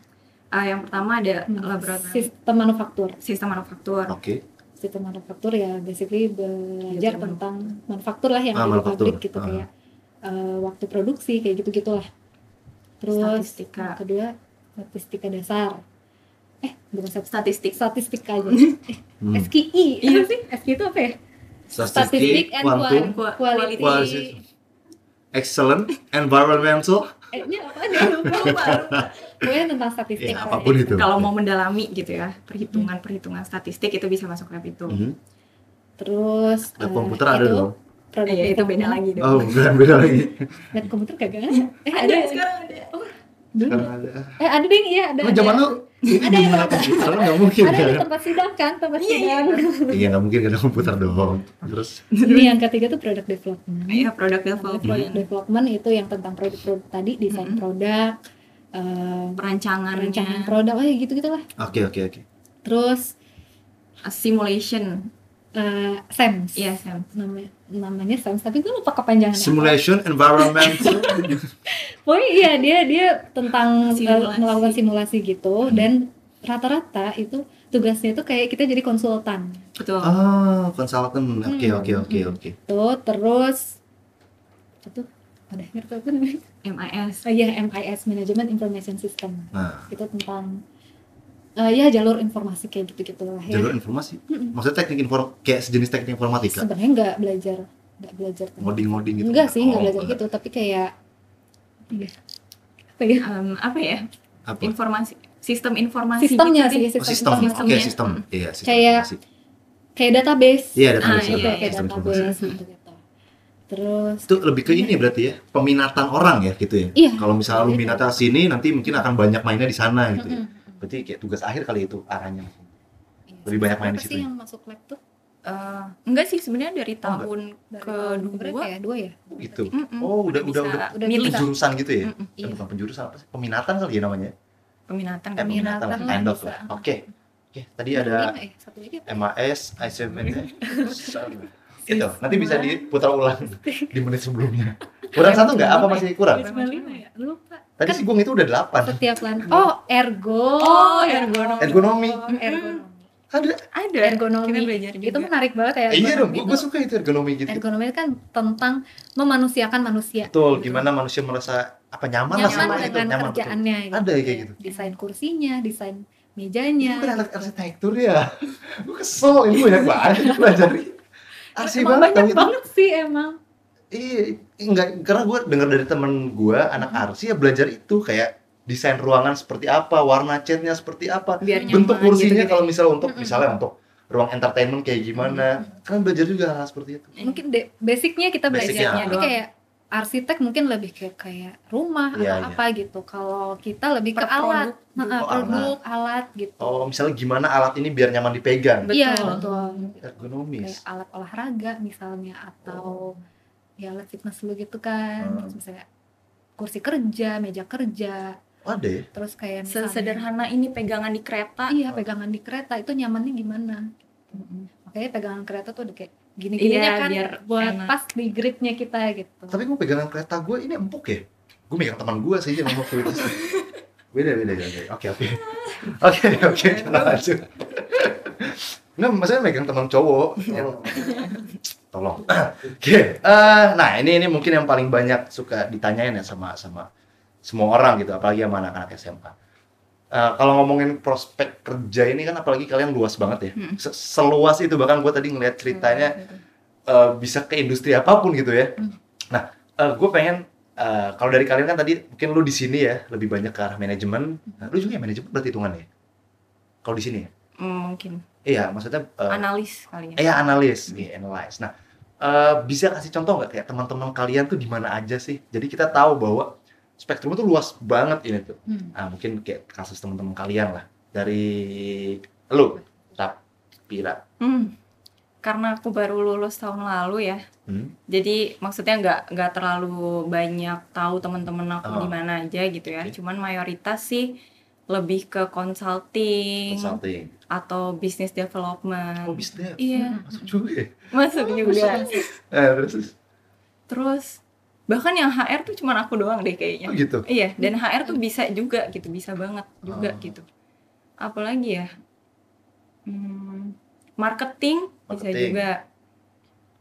Yang pertama ada laboratorium Sistem manufaktur. sistem manufaktur. Oke. Sistem manufaktur ya basically belajar Iya, tentang manufaktur lah yang ada di manufaktur. pabrik gitu, kayak waktu produksi kayak gitu-gitulah. Terus Statistika. yang kedua statistika dasar. Bukan Statistik. statistika aja. SKI. Iya sih. SKI itu apa ya? Statistik, and quantum, quality. excellent, environmental. Ini apa nih? Lupa. Pokoknya tentang statistik. Ya, apapun itu. Kalau mau mendalami gitu ya, perhitungan statistik itu bisa masuk lab itu. Terus Lab komputer ada itu dong. produk Iya, itu beda development. lagi dong. Oh, bukan, beda lagi. Lab komputer kagak ada. Ada sekarang ada. Sekarang ada. Ada deh, iya ada. Emang zaman lu ini Ada, gimana komputer? Nggak mungkin Ada di kan? tempat sidang kan, tempat sidang. Iya, nggak mungkin ada komputer dong. Terus Ini yang ketiga tuh product development. Iya, product Product development, development itu yang tentang produk-produk tadi, desain produk, perancangannya, perancangan produk, gitu-gitulah. oke. Terus simulation. SEMS. Iya, Sam. Namanya SEMS, tapi gue lupa kepanjangannya. simulation, environmental. Pokoknya iya dia tentang Simulasi. melakukan simulasi gitu, dan rata-rata itu tugasnya itu kayak kita jadi konsultan. Betul. Consultant. Oke. Tuh, terus itu ada ngerti apa namanya? MIS. MIS, Management Information System. Nah, Itu tentang jalur informasi kayak gitu-gitu lah ya. jalur informasi. Maksudnya kayak sejenis teknik informatika. Sebenarnya nggak belajar tentang- Ngoding gitu. Enggak sih, nggak Oh, belajar gitu, tapi kayak apa ya? Apa ya? Apa? Sistem informasi. Sistemnya gitu sih, deh. Oh, sistem. Oke, Sistemnya. sistem. Iya, sistem Kayak- informasi. Kayak database. Iya, database. iya, Kayak Sistem informasi. database gitu. Terus Itu lebih ke ini berarti ya, peminatan orang ya gitu ya. Iya. Kalau misalnya lu Iya. minatnya sini, nanti mungkin akan banyak mainnya di sana gitu ya. Berarti kayak tugas akhir kali itu arahnya. Lebih banyak main di apa situ sih ya? yang masuk lab tuh? Enggak sih, sebenarnya dari enggak. tahun Berapa ya? 2 ya? Gitu. Mm-mm. Oh, udah Bisa milih. penjurusan gitu ya? Iya. Bukan penjurusan apa sih? Peminatan kali ya namanya? peminatan. Peminatan lah, kind of lah. Oke. Tadi ada Satu lagi apa? MAS, ICMN. Gitu. Nanti bisa diputar ulang di menit sebelumnya. Kurang satu nggak? Apa masih kurang? 95 ya? Lupa. Tadi sih Gung itu udah 8. Setiap lan. Oh, ergo. Oh, ergonomi. Ergonomi. Ergonomi. Ada. ergonomi. Kita belajar juga. Itu menarik banget ya. Iya dong, ergonomi gue itu. suka itu ergonomi gitu. Ergonomi kan tentang memanusiakan manusia. Betul, gitu. gimana manusia merasa nyaman lah sama Nyaman itu, dengan nyaman betul. kerjaannya gitu. Ada ya kayak gitu. Desain kursinya, desain Ini mejanya. bukan anak arsitektur ya. Gue kesel, ini banyak banget pelajari. Arsi Emang banget banyak tau itu. banget sih emang. Iya, enggak, karena gue dengar dari temen gue anak arsi ya belajar itu kayak desain ruangan seperti apa, warna catnya seperti apa, Biar bentuk nyaman kursinya gitu. kalau misalnya untuk ruang entertainment kayak gimana, kan belajar juga hal seperti itu. Mungkin basicnya kita Basicnya, belajarnya. Tapi doang. kayak arsitek mungkin lebih kayak rumah Iya, atau apa gitu. Kalau kita lebih ke Per alat, produk. produk, alat gitu. Oh, misalnya gimana alat ini biar nyaman dipegang. Iya, Betul. betul. Ergonomis. Kayak alat olahraga misalnya atau ya alat fitness lu gitu kan. Terus misalnya kursi kerja, meja kerja. Ada ya? Terus kayak misalnya Sesederhana ini pegangan di kereta. iya, pegangan di kereta itu nyamannya gimana? Makanya pegangan kereta tuh udah kayak gini-gininya Iya, kan biar buat enak. pas di gripnya kita gitu. Tapi gue pegangan kereta gue ini empuk ya? Gue megang teman gue sih yang ngomong itu. Beda. Oke. Oke, kita lanjut. Nggak, maksudnya megang teman cowok. Tolong. Oke. Nah, ini mungkin yang paling banyak suka ditanyain ya sama semua orang gitu, apalagi sama anak-anak SMA. Kalau ngomongin prospek kerja ini kan apalagi kalian luas banget ya. Seluas itu, bahkan gue tadi ngeliat ceritanya bisa ke industri apapun gitu ya. Nah, gue pengen kalau dari kalian kan tadi mungkin lu di sini ya lebih banyak ke arah manajemen. Nah, lu juga ya manajemen berarti hitungannya. Kalau di sini ya? Mungkin Iya, maksudnya analis kali ya. iya analis, analyze. Nah, bisa kasih contoh nggak kayak teman-teman kalian tuh di mana aja sih? Jadi kita tahu bahwa spektrum itu luas banget ini tuh. Nah, mungkin kayak kasus teman-teman kalian lah. Dari lu, Pira. Karena aku baru lulus tahun lalu ya. Jadi maksudnya nggak terlalu banyak tahu teman-teman aku di mana aja gitu ya. Cuman mayoritas sih lebih ke consulting atau business development. Oh, bisnis. Iya, Masuk juga ya? masuk juga. Terus Bahkan yang HR tuh cuman aku doang deh kayaknya. oh gitu. Iya, dan HR tuh bisa juga gitu, bisa banget juga gitu. Apalagi ya? Marketing bisa juga.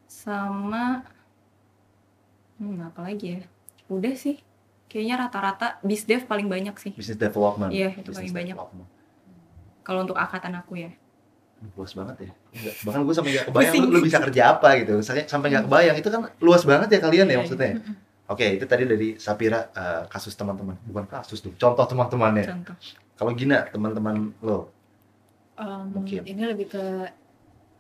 Sama apa lagi ya? Udah sih. Kayaknya rata-rata BizDev paling banyak sih. Business development. Iya, itu paling banyak. Kalau untuk angkatan aku ya. Luas banget ya. Bahkan gue sampai gak kebayang lu bisa kerja apa gitu. Sampai gak kebayang. Itu kan luas banget ya kalian ya maksudnya. Oke, itu tadi dari Sapira kasus teman-teman. Bukan kasus tuh, contoh teman-temannya. Contoh. Kalau Gina, teman-teman lo? Mungkin. Ini lebih ke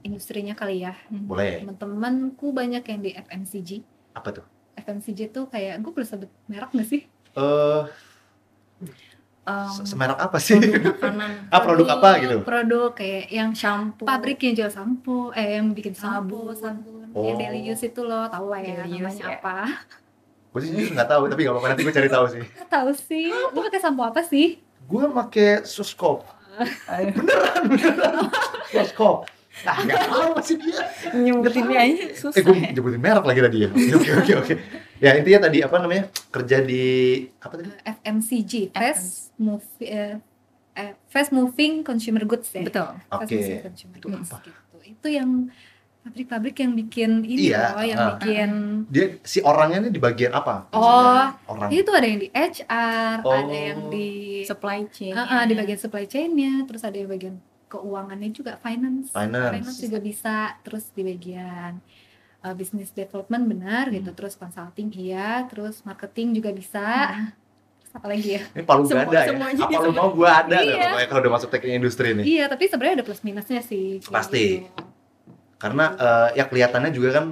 industrinya kali ya. Boleh. Teman-temanku banyak yang di FMCG. Apa tuh? FMCG tuh kayak, gue boleh sebut merek gak sih? Semerek apa sih? Makanan. Produk apa gitu? Produk kayak yang Shampoo. pabrik yang jual sampo, yang bikin sabun. Yang daily use itu loh, tahu lah ya Daily use, namanya ya. apa. Gue sih jujur nggak tahu, tapi nggak apa-apa, nanti gue cari tahu sih. Tahu sih, lu pakai sampo apa sih? Gue pakai Suskop. Beneran. Suskop. Nggak tahu sih dia. Nyebutinnya aja susah. Gue nyebutin merek lagi tadi ya. Oke. Ya intinya tadi apa namanya, kerja di apa tadi? FMCG, fast moving consumer goods ya. Betul. Fast Oke. moving consumer Itu goods apa? gitu. Itu yang pabrik-pabrik yang bikin ini Iya, loh, yang bikin Dia si orangnya ini di bagian apa? Orang. itu ada yang di HR, Oh. ada yang di Supply chain. di bagian supply chain-nya, terus ada yang bagian keuangannya juga, finance juga bisa, terus di bagian business development benar gitu, terus consulting iya, terus marketing juga bisa. Terus apa lagi ya? Ini palu gada ya. semuanya Apa lu mau gua ada Iya. pokoknya kalau udah masuk teknik industri nih. Iya, tapi sebenarnya ada plus minusnya sih. kayak Pasti. gitu. Karena ya kelihatannya juga kan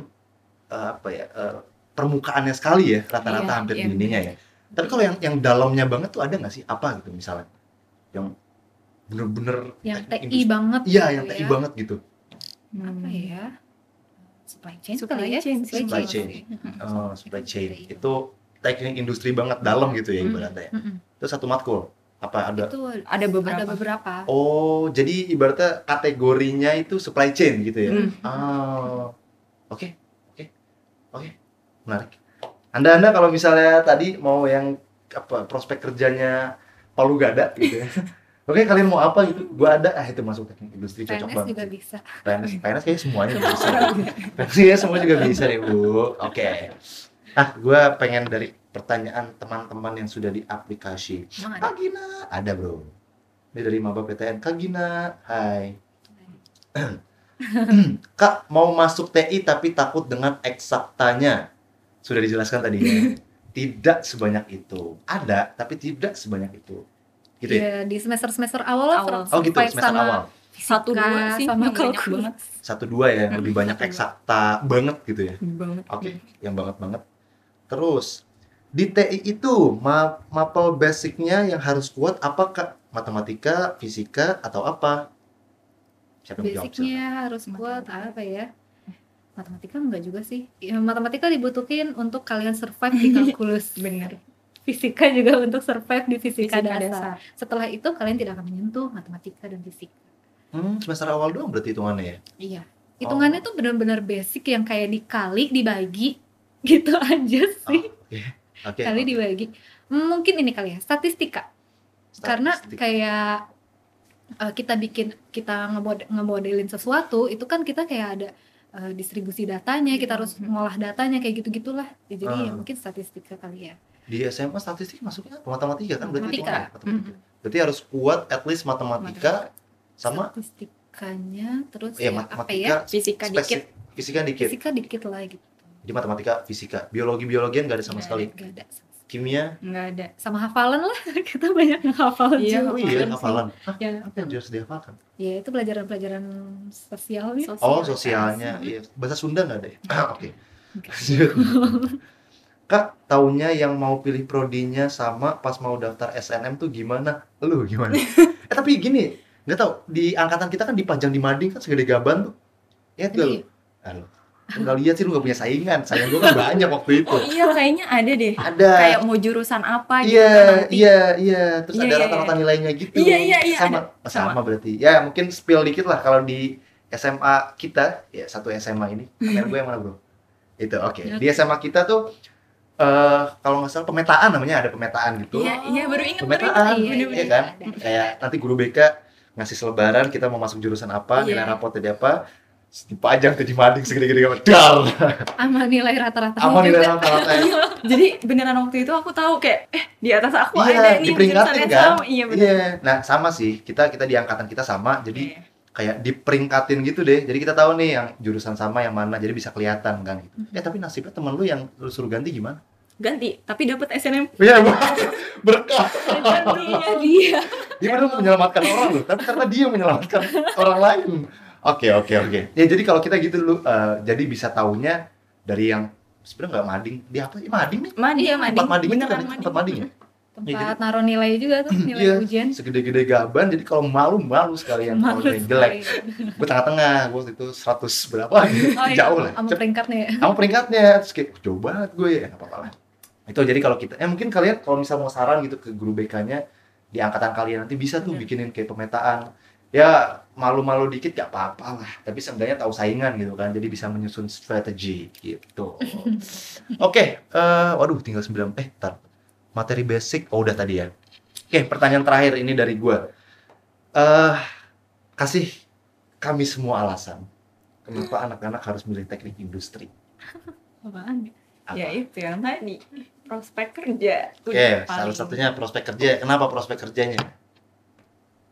permukaannya sekali ya rata-rata Iya, hampir iya. di ininya ya. Tapi kalau yang dalamnya banget tuh ada nggak sih apa gitu misalnya yang bener-bener Yang teknik TI industri. banget. Iya, gitu yang TI ya. banget gitu. Apa ya? Supply chain Supply kali ya? chain, Supply chain. Oh, supply chain. Itu teknik industri banget dalam gitu ya ibaratnya. Itu satu matkul. Apa ada? Itu Ada beberapa. Ada beberapa. Oh, jadi ibaratnya kategorinya itu supply chain gitu ya. Oh. Oke. Menarik. Anda kalau misalnya tadi mau yang prospek kerjanya palu gada gitu ya. Oke, kalian mau apa gitu? Gua ada, itu masuk teknik industri cocok PNS banget. juga bisa. PNS kayaknya semuanya bisa. PNS kayaknya semua juga bisa nih, Bu. Oke. Gue pengen dari pertanyaan teman-teman yang sudah di aplikasi. Emang ada? Kak Gina, ada bro. Ini dari Maba PTN. Kak Gina, hai. Kak, mau masuk TI tapi takut dengan eksaktanya. Sudah dijelaskan tadi ya. Tidak sebanyak itu. Ada, tapi tidak sebanyak itu. Gitu ya? Iya, di semester awal lah Awal. Oh gitu, survive semester sama awal. Satu dua sih sama yang banyak kalkulus. banget. 1-2 ya, yang lebih banyak eksakta banget gitu ya. Banget. Oke, yang banget. Terus, di TI itu, mapel basicnya yang harus kuat apa Kak? Matematika, fisika, atau apa? Siapa yang jawab? Basicnya harus kuat apa ya? Matematika enggak juga sih. Ya, matematika dibutuhin untuk kalian survive di kalkulus. Bener. Fisika juga untuk survive di fisika, Fisika dasar. dasar. Setelah itu kalian tidak akan menyentuh matematika dan fisika. Semester awal doang berarti hitungannya ya? Iya. Hitungannya tuh benar-benar basic yang kayak dikali, dibagi gitu aja sih. Oke. Kali dibagi. Mungkin ini kali ya, statistika. Karena Statistik. kayak kita ngemodelin sesuatu, itu kan kita kayak ada distribusi datanya, kita harus ngolah datanya kayak gitu-gitulah. Ya, jadi ya mungkin statistika kali ya. Di SMA statistik masuknya apa? Matematika kan berarti Matematika. hitungannya matematika. Berarti harus kuat at least matematika sama Statistikanya terus ya ya, apa matematika, ya? Fisika dikit. fisika dikit. Fisika dikit lah gitu. Jadi matematika, fisika, biologian nggak ada sama sekali. Gak ada. Kimia, Nggak ada. Sama hafalan lah, kita banyak ngehafal Iya, juga. oh iya Hafalan sih. hafalan. Hah, Ya, apa yang harus dihafalkan? ya itu pelajaran-pelajaran sosialnya. Oh sosialnya, iya. Bahasa Sunda nggak ada ya? Oke. Kak, taunya yang mau pilih prodinya sama pas mau daftar SNM tuh gimana? Lu gimana? Tapi gini, nggak tahu di angkatan kita kan dipajang di mading kan segede gaban tuh. Ya tuh. Iya. Halo. Nggak lihat sih lu nggak punya saingan. Saingan gua kan banyak waktu itu. Oh iya, kayaknya ada deh. Ada. Kayak mau jurusan apa gitu Iya, nanti. iya. Terus Iya, ada iya, rata-rata nilainya gitu. Iya, Sama. ada. Sama berarti. Ya mungkin spill dikit lah kalau di SMA kita, ya satu SMA ini. Kamera gue yang mana bro? Itu oke. Di SMA kita tuh kalau nggak salah pemetaan namanya, ada pemetaan gitu. Iya, baru ingat. Pemetaan, Iya, iya kan? ada. Kayak nanti guru BK ngasih selebaran kita mau masuk jurusan apa, Iya. nilai rapotnya di apa, dipajang tuh di mading segede-gede gambar. Dar. Sama nilai rata-rata Sama nilai juga. rata-rata. Jadi beneran waktu itu aku tahu kayak di atas aku Iya, ada nih diperingkatin jurusannya kan? sama. Iya bener. Iya. Nah, sama sih. Kita di angkatan kita sama. Jadi Iya. kayak diperingkatin gitu deh. Jadi kita tahu nih yang jurusan sama yang mana. Jadi bisa kelihatan kan gitu. Tapi nasibnya temen lu yang lu suruh ganti gimana? Ganti, tapi dapat SNM. Iya, berkah. Gantinya dia. Dia padahal menyelamatkan orang loh, tapi karena dia menyelamatkan orang lain. Oke. Ya jadi kalau kita gitu dulu, jadi bisa taunya dari yang sebenarnya nggak mading, dia apa? Mading nih? Iya, Tempat mading itu Beneran kan? Tempat mading ya? Tempat naruh nilai juga tuh, nilai Iya, ujian. segede-gede gaban, jadi kalau malu sekalian kalau Malu nilai jelek. sekali. Gue tengah-tengah, gue waktu itu 100 berapa gitu, Oh, iya, jauh lah. sama peringkatnya ya. Sama peringkatnya, terus kayak jauh banget gue ya, nggak apa-apa lah. Itu jadi kalau kita, mungkin kalian kalau misal mau saran gitu ke guru BK-nya di angkatan kalian nanti bisa tuh bikinin kayak pemetaan. Ya malu-malu dikit gak apa-apa lah, tapi seenggaknya tahu saingan gitu kan, jadi bisa menyusun strategi gitu. Oke, waduh tinggal 9, tar. Materi basic, udah tadi ya. Oke, pertanyaan terakhir ini dari gue. Kasih kami semua alasan kenapa anak-anak harus milih teknik industri. Apaan? Apa? Ya itu yang tadi. Prospek kerja. Oke, Udah salah paling satunya prospek kerja. Kenapa prospek kerjanya?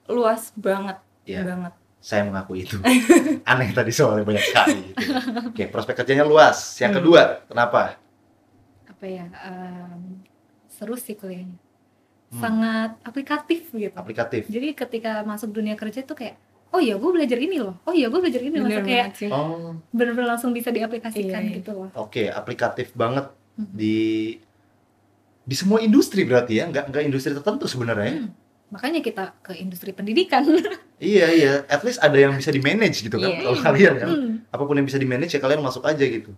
luas banget. Ya, Banget. saya mengakui itu. Aneh tadi soalnya banyak sekali. Gitu. Oke, prospek kerjanya luas. Yang kedua, kenapa? Apa ya? Seru sih kuliahnya. Sangat aplikatif gitu. Aplikatif. Jadi ketika masuk dunia kerja tuh kayak, oh iya gue belajar ini loh. Oh iya gue belajar ini loh. Bener Kayak banget sih. Oh, bener-bener langsung bisa diaplikasikan Iya. gitu loh. oke, aplikatif banget di semua industri berarti ya, nggak industri tertentu sebenarnya. Makanya kita ke industri pendidikan. Iya, at least ada yang bisa di manage gitu kan. Iya. Kalau kalian kan, apapun yang bisa di manage ya kalian masuk aja gitu.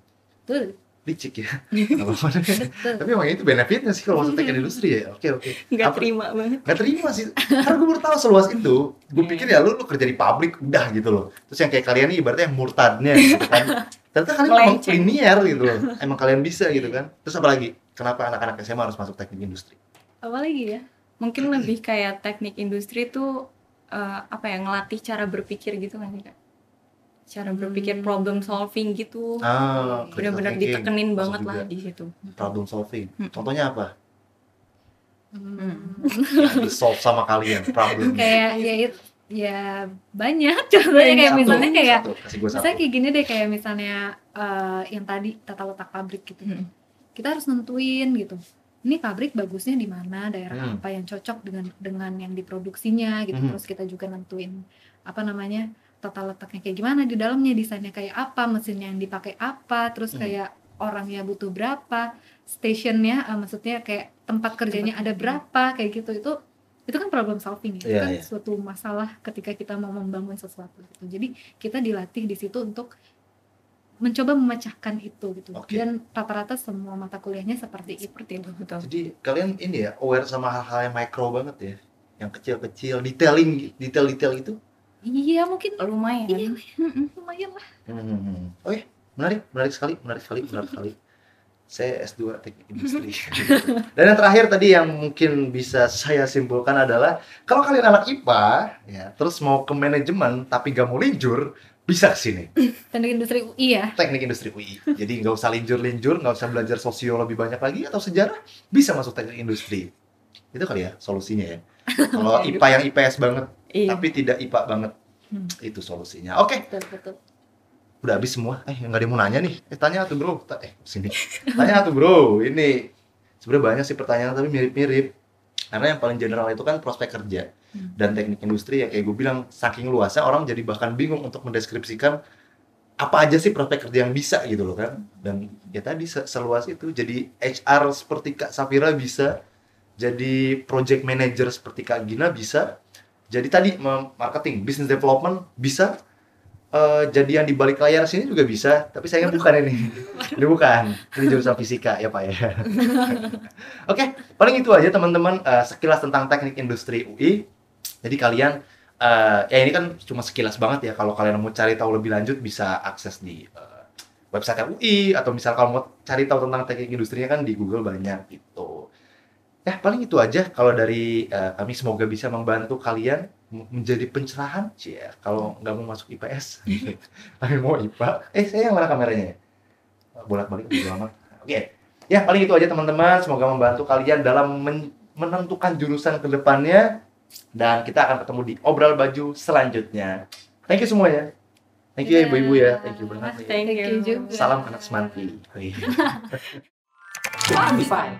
Betul. Licik ya. Nggak apa-apa. Betul. Tapi emang itu benefitnya sih kalau masuk teknik industri ya. Oke. Nggak Apa- terima banget. Nggak terima sih, karena gue baru tahu seluas itu. Gue pikir ya lu kerja di pabrik udah gitu loh. Terus yang kayak kalian nih ibaratnya yang murtadnya gitu kan. Ternyata kalian emang Melenceng. linear gitu loh. Emang kalian bisa gitu kan. Terus apa lagi? Kenapa anak-anak SMA harus masuk teknik industri? Apa lagi ya? mungkin lebih kayak teknik industri tuh apa ya, ngelatih cara berpikir gitu kan sih Kak? Cara berpikir problem solving gitu. Benar-benar critical thinking ditekenin masuk banget juga. lah di situ. Problem solving. Contohnya apa? Hmm. Yang di solve sama kalian problem. Kayak ya banyak contohnya kayak Satu. misalnya kayak Satu, kasih gue satu. misalnya kayak gini deh, kayak misalnya yang tadi tata letak pabrik gitu. Kita harus nentuin gitu. Ini pabrik bagusnya di mana, daerah apa yang cocok dengan yang diproduksinya gitu. Terus kita juga nentuin apa namanya, tata letaknya kayak gimana di dalamnya, desainnya kayak apa, mesinnya yang dipakai apa, terus kayak orangnya butuh berapa, stationnya maksudnya kayak tempat kerjanya ada berapa, kayak gitu. Itu kan problem solving ya. Itu kan suatu masalah ketika kita mau membangun sesuatu gitu. Jadi kita dilatih di situ untuk mencoba memecahkan itu gitu. Dan rata-rata semua mata kuliahnya seperti itu. Betul. Jadi kalian ini ya aware sama hal-hal yang mikro banget ya, yang kecil-kecil, detail-detail gitu. Iya mungkin Lumayan. Iya, lumayan lah. Oke, menarik sekali. Saya S2 teknik industri. Dan yang terakhir tadi yang mungkin bisa saya simpulkan adalah kalau kalian anak IPA ya, terus mau ke manajemen tapi gak mau linjur, bisa kesini. Teknik industri UI ya. Teknik industri UI. Jadi nggak usah linjur, nggak usah belajar sosio lebih banyak lagi atau sejarah, bisa masuk teknik industri. Itu kali ya solusinya ya. Kalau IPA yang IPS banget, tapi tidak IPA banget, itu solusinya. Oke. Betul. Udah habis semua. Nggak ada yang mau nanya nih. Tanya tuh bro. Sini. Tanya tuh bro. Ini sebenarnya banyak sih pertanyaan tapi mirip-mirip. Karena yang paling general itu kan prospek kerja. Dan teknik industri ya kayak gue bilang, saking luasnya orang jadi bahkan bingung untuk mendeskripsikan apa aja sih prospek kerja yang bisa gitu loh kan. Dan ya tadi seluas itu. Jadi HR seperti Kak Safira bisa, jadi project manager seperti Kak Gina bisa, jadi tadi marketing, business development bisa, jadi yang di balik layar sini juga bisa. Tapi sayangnya bukan ini jurusan fisika ya Pak ya. Oke, paling itu aja teman-teman, sekilas tentang teknik industri UI. Jadi kalian ya ini kan cuma sekilas banget ya. Kalau kalian mau cari tahu lebih lanjut bisa akses di website UI, atau misal kalau mau cari tahu tentang teknik industrinya kan di Google banyak gitu. Ya paling itu aja kalau dari kami, semoga bisa membantu kalian menjadi pencerahan ya. Kalau nggak mau masuk IPS tapi mau IPA, saya yang mana kameranya? Bolak-balik udah lama. Oke. Ya paling itu aja teman-teman, semoga membantu kalian dalam menentukan jurusan ke depannya. Dan kita akan ketemu di Obrol Baju selanjutnya. Thank you semuanya. Thank you ya ibu-ibu ya. Thank you banget. Thank you juga. Salam anak semanti. Spotify.